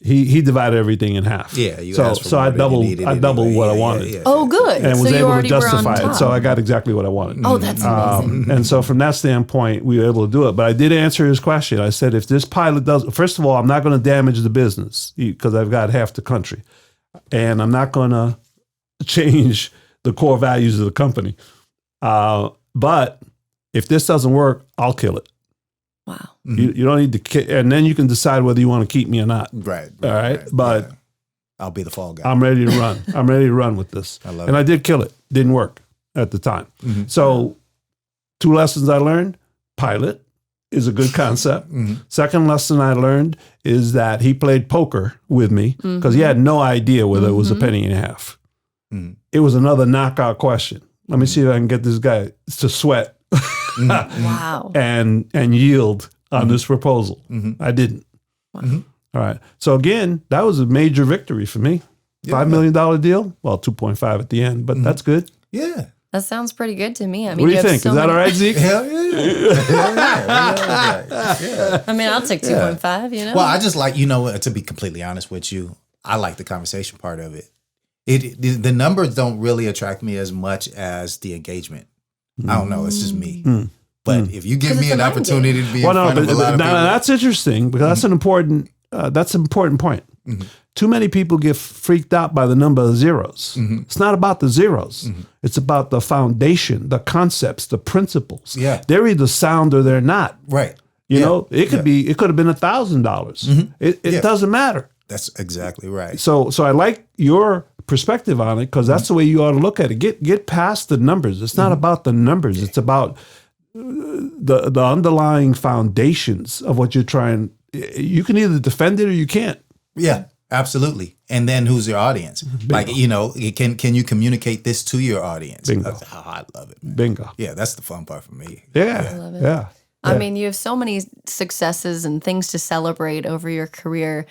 He divided everything in half. Yeah, so I doubled what I wanted. Yeah. Oh, good. And was able to justify it. So I got exactly what I wanted. Oh, that's amazing. And so from that standpoint, we were able to do it. But I did answer his question. I said, if this pilot does, first of all, I'm not going to damage the business because I've got half the country, and I'm not going to change the core values of the company. But if this doesn't work, I'll kill it. Wow. You don't need to, and then you can decide whether you want to keep me or not. Right. All right. But I'll be the fall guy. I'm ready to run. I'm ready to run with this. I did kill it. Didn't work at the time. So 2 lessons I learned: pilot is a good concept. Second lesson I learned is that he played poker with me because he had no idea whether it was a penny and a half. It was another knockout question. Let me see if I can get this guy to sweat. Wow. And yield on this proposal. I didn't. Wow. All right. So again, that was a major victory for me. $5 million deal. Well, 2.5 at the end, but that's good. Yeah. That sounds pretty good to me. I mean, what do you think? Is that all right, Zeke? Hell yeah. I mean, I'll take 2.5, you know? Well, I just like, to be completely honest with you, I like the conversation part of it. The numbers don't really attract me as much as the engagement. I don't know. It's just me. But if you give me an opportunity to be in front of a lot of people. That's interesting because that's an important point. Too many people get freaked out by the number of zeros. It's not about the zeros. It's about the foundation, the concepts, the principles. Yeah. They're either sound or they're not. Right. It could have been $1,000. It doesn't matter. That's exactly right. So I like your perspective on it, because that's the way you ought to look at it. Get past the numbers. It's not about the numbers. It's about the underlying foundations of what you're trying. You can either defend it or you can't. Yeah, absolutely. And then who's your audience? Bingo. Like, you know, can you communicate this to your audience? Bingo. I love it, man. Bingo. Yeah, that's the fun part for me. Yeah. I love it. Yeah. I mean, you have so many successes and things to celebrate over your career.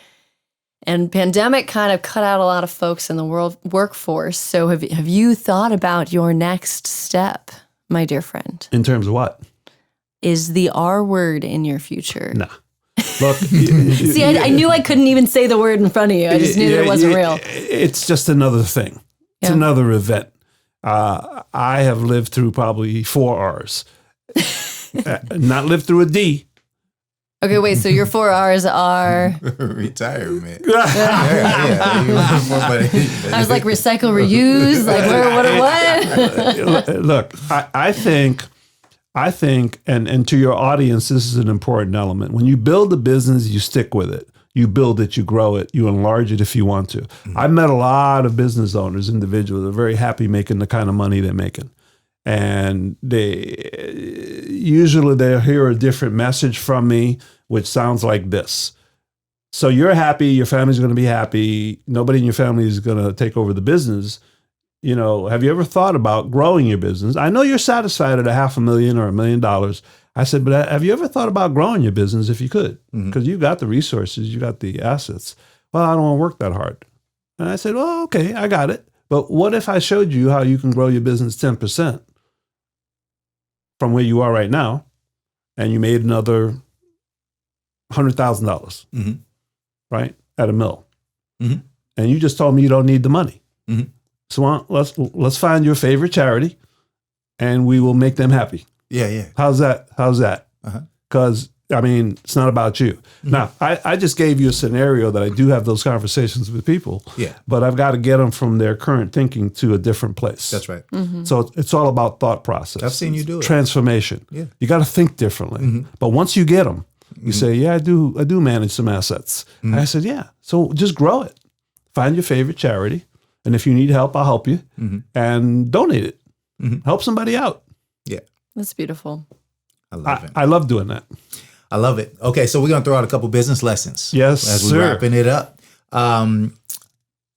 And pandemic kind of cut out a lot of folks in the workforce. So have you thought about your next step, my dear friend? In terms of what? Is the R word in your future? Nah. Look. See, I knew I couldn't even say the word in front of you. I just knew that it wasn't real. It's just another thing. It's another event. I have lived through probably 4 R's. Not lived through a D. Okay, wait. So your 4 R's are retirement. I was like, recycle, reuse. Like, what? Look, I think, and to your audience, this is an important element. When you build a business, you stick with it. You build it, you grow it, you enlarge it if you want to. I've met a lot of business owners, individuals that are very happy making the kind of money they're making. And they usually they'll hear a different message from me, which sounds like this. So you're happy, your family's going to be happy. Nobody in your family is going to take over the business. You know, have you ever thought about growing your business? I know you're satisfied at $500,000 or $1 million. I said, but have you ever thought about growing your business if you could? Because you've got the resources, you got the assets. Well, I don't want to work that hard. And I said, well, okay, I got it. But what if I showed you how you can grow your business 10% from where you are right now, and you made another $100,000, right, at a mill, and you just told me you don't need the money. So let's find your favorite charity, and we will make them happy. Yeah. How's that? Because I mean, it's not about you. Now, I just gave you a scenario that I do have those conversations with people. Yeah. But I've got to get them from their current thinking to a different place. That's right. So it's all about thought process. I've seen you do it. Transformation. Yeah. You got to think differently. But once you get them, you say, yeah, I do manage some assets. And I said, yeah. So just grow it. Find your favorite charity. And if you need help, I'll help you. And donate it. Help somebody out. Yeah. That's beautiful. I love it. I love doing that. I love it. Okay, so we're going to throw out a couple business lessons. Yes, as we're wrapping it up.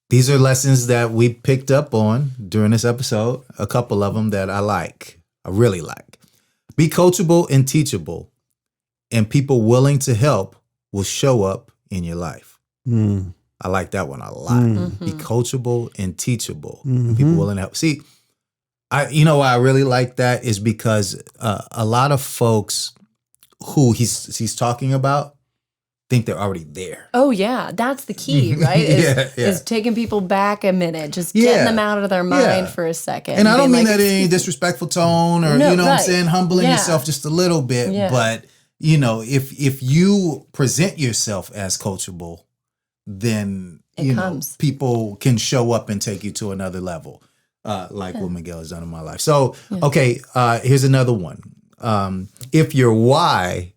These are lessons that we picked up on during this episode. A couple of them that I really like. Be coachable and teachable, and people willing to help will show up in your life. I like that one a lot. Be coachable and teachable, and people willing to help. See, why I really like that is because a lot of folks who he's talking about think they're already there. Oh yeah, that's the key, right? Is taking people back a minute, just getting them out of their mind for a second. And I don't mean that in any disrespectful tone or what I'm saying, humbling yourself just a little bit. Yeah. But if you present yourself as coachable, then people can show up and take you to another level, like what Miguel has done in my life. So okay, here's another one. If your why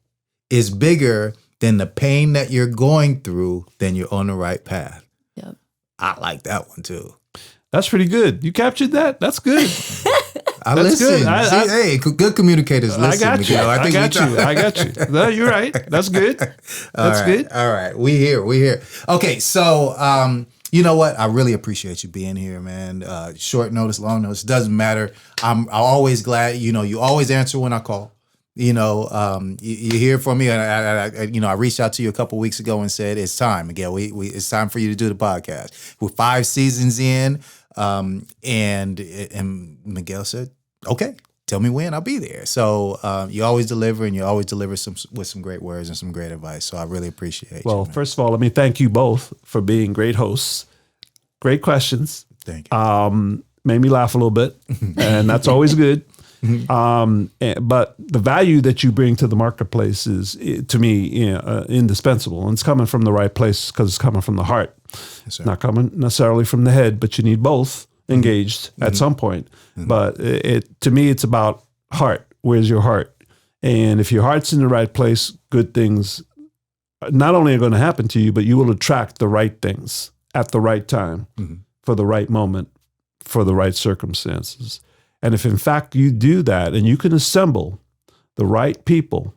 is bigger than the pain that you're going through, then you're on the right path. Yep. I like that one too. That's pretty good. You captured that. That's good. I listen. Hey, good communicators listen. I got you. Miguel. I got you. No, you're right. That's good. That's good. All right. We here. Okay. So, you know what? I really appreciate you being here, man. Short notice, long notice, doesn't matter. I'm always glad, you always answer when I call. You hear from me. I reached out to you a couple weeks ago and said, it's time, Miguel. It's time for you to do the podcast. We're 5 seasons in. And Miguel said, okay, tell me when, I'll be there. So you always deliver, and you always deliver with some great words and some great advice. So I really appreciate you. Well, first of all, let me thank you both for being great hosts. Great questions. Thank you. Made me laugh a little bit, and that's always good. But the value that you bring to the marketplace is, to me, indispensable. And it's coming from the right place because it's coming from the heart. Yes, not coming necessarily from the head, but you need both engaged at some point. But to me, it's about heart. Where's your heart? And if your heart's in the right place, good things not only are going to happen to you, but you will attract the right things at the right time for the right moment, for the right circumstances. And if in fact you do that and you can assemble the right people,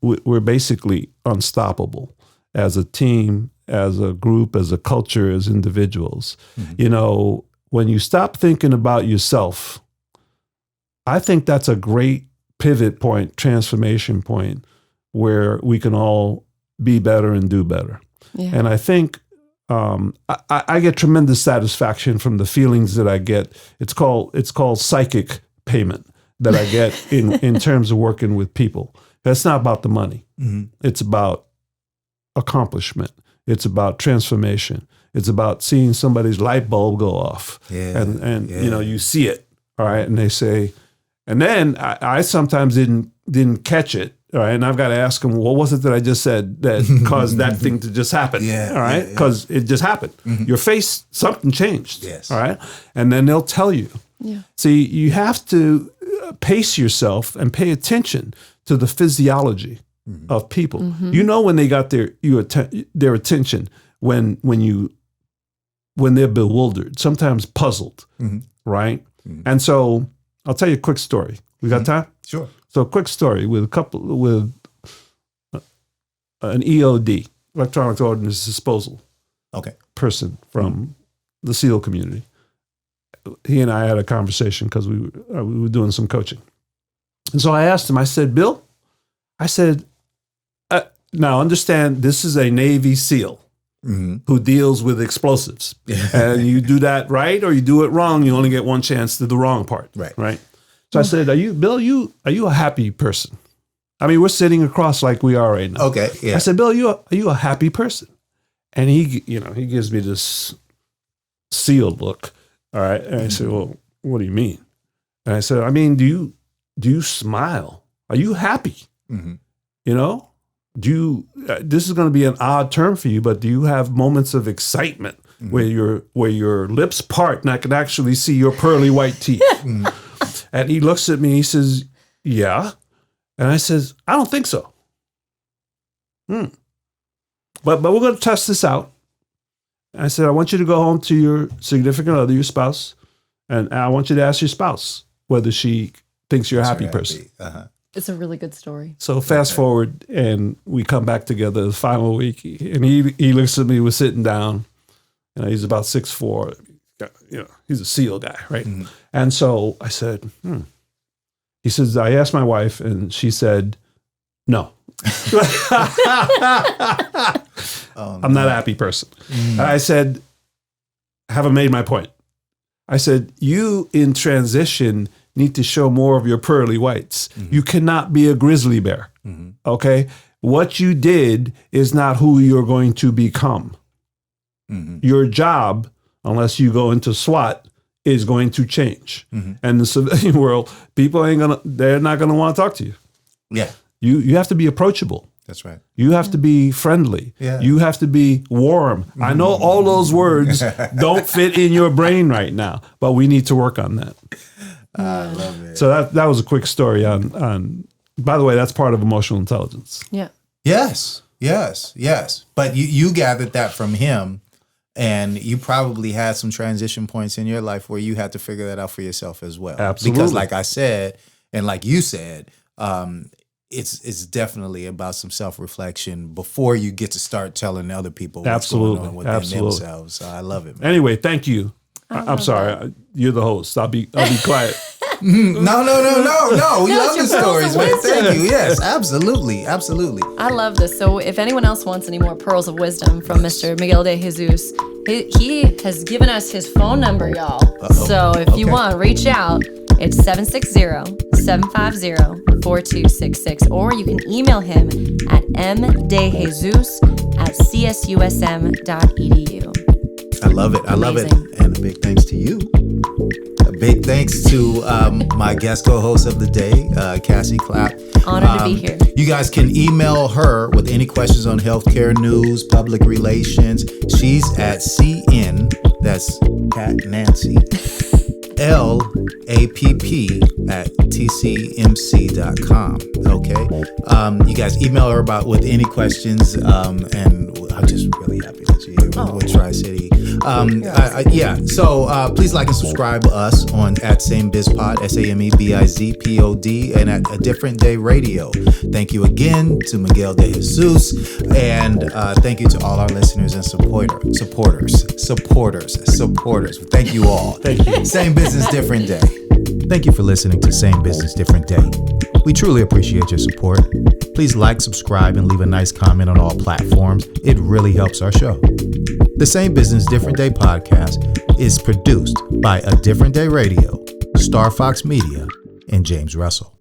we're basically unstoppable as a team, as a group, as a culture, as individuals. You know, when you stop thinking about yourself, I think that's a great pivot point, transformation point, where we can all be better and do better. Yeah. And I think I get tremendous satisfaction from the feelings that I get. It's called psychic payment that I get in terms of working with people. That's not about the money. It's about accomplishment. It's about transformation. It's about seeing somebody's light bulb go off. And you know, you see it, all right? And they say, and then I sometimes didn't catch it, all right? And I've got to ask them, what was it that I just said that caused that thing to just happen? All right? Because it just happened. Your face, something changed. All right? And then they'll tell you. See, you have to pace yourself and pay attention to the physiology of people. You know when they got their attention when they're bewildered, sometimes puzzled, right? And so I'll tell you a quick story. We got time? Sure. So a quick story with an EOD, electronic ordnance disposal, person from the SEAL community. He and I had a conversation because we were doing some coaching. And so I asked him, I said, Bill, I said, now understand this is a Navy SEAL who deals with explosives. And you do that right or you do it wrong, you only get one chance to the wrong part. Right. So I said, Bill, are you a happy person? I mean, we're sitting across like we are right now. I said, Bill, are you a happy person? And he gives me this SEAL look. All right. And I said, well, what do you mean? And I said, I mean, do you smile? Are you happy? You know, this is going to be an odd term for you, but do you have moments of excitement where your lips part and I can actually see your pearly white teeth? And he looks at me, he says, yeah. And I says, I don't think so. But we're going to test this out. I said, I want you to go home to your significant other, your spouse, and I want you to ask your spouse whether she thinks you're a happy person. It's a really good story. So fast forward, and we come back together the final week, and he looks at me, we're sitting down, he's about 6'4", he's a SEAL guy, right? And so I said, He says, I asked my wife, and she said, no. I'm not a happy person. I said, I haven't made my point. I said, you in transition need to show more of your pearly whites. You cannot be a grizzly bear. Okay? What you did is not who you're going to become. Your job, unless you go into SWAT, is going to change. And the civilian world, people they're not gonna want to talk to you. You have to be approachable. That's right. You have to be friendly. You have to be warm. I know all those words don't fit in your brain right now, but we need to work on that. I love it. So that was a quick story on. By the way, that's part of emotional intelligence. Yes. But you gathered that from him, and you probably had some transition points in your life where you had to figure that out for yourself as well. Absolutely. Because, like I said, and like you said, it's definitely about some self-reflection before you get to start telling other people what's going on within themselves. So I love it, man. Anyway, thank you. I'm sorry. You're the host. I'll be quiet. No. We love the stories, man. Thank you. Yes, absolutely. I love this. So if anyone else wants any more pearls of wisdom from Mr. Miguel de Jesus, he has given us his phone number, y'all. So if you want, reach out. It's 760-750-4266. Or you can email him at mdejesus@csusm.edu. I love it. And a big thanks to you. A big thanks to my guest co-host of the day, Cassie Clapp. Honored to be here. You guys can email her with any questions on healthcare news, public relations. She's at CN, that's Cat Nancy, LAPP@tcmc.com. Okay. You guys email her with any questions, and I'm just really happy that you're here with Tri-City. So please like and subscribe to us on at SameBizPod, SameBizPod, and at A Different Day Radio. Thank you again to Miguel De Jesus, and thank you to all our listeners and supporters. Thank you all. Thank you. Same Business, Different Day. Thank you for listening to Same Business, Different Day. We truly appreciate your support. Please like, subscribe, and leave a nice comment on all platforms. It really helps our show. The Same Business, Different Day podcast is produced by A Different Day Radio, Star Fox Media, and James Russell.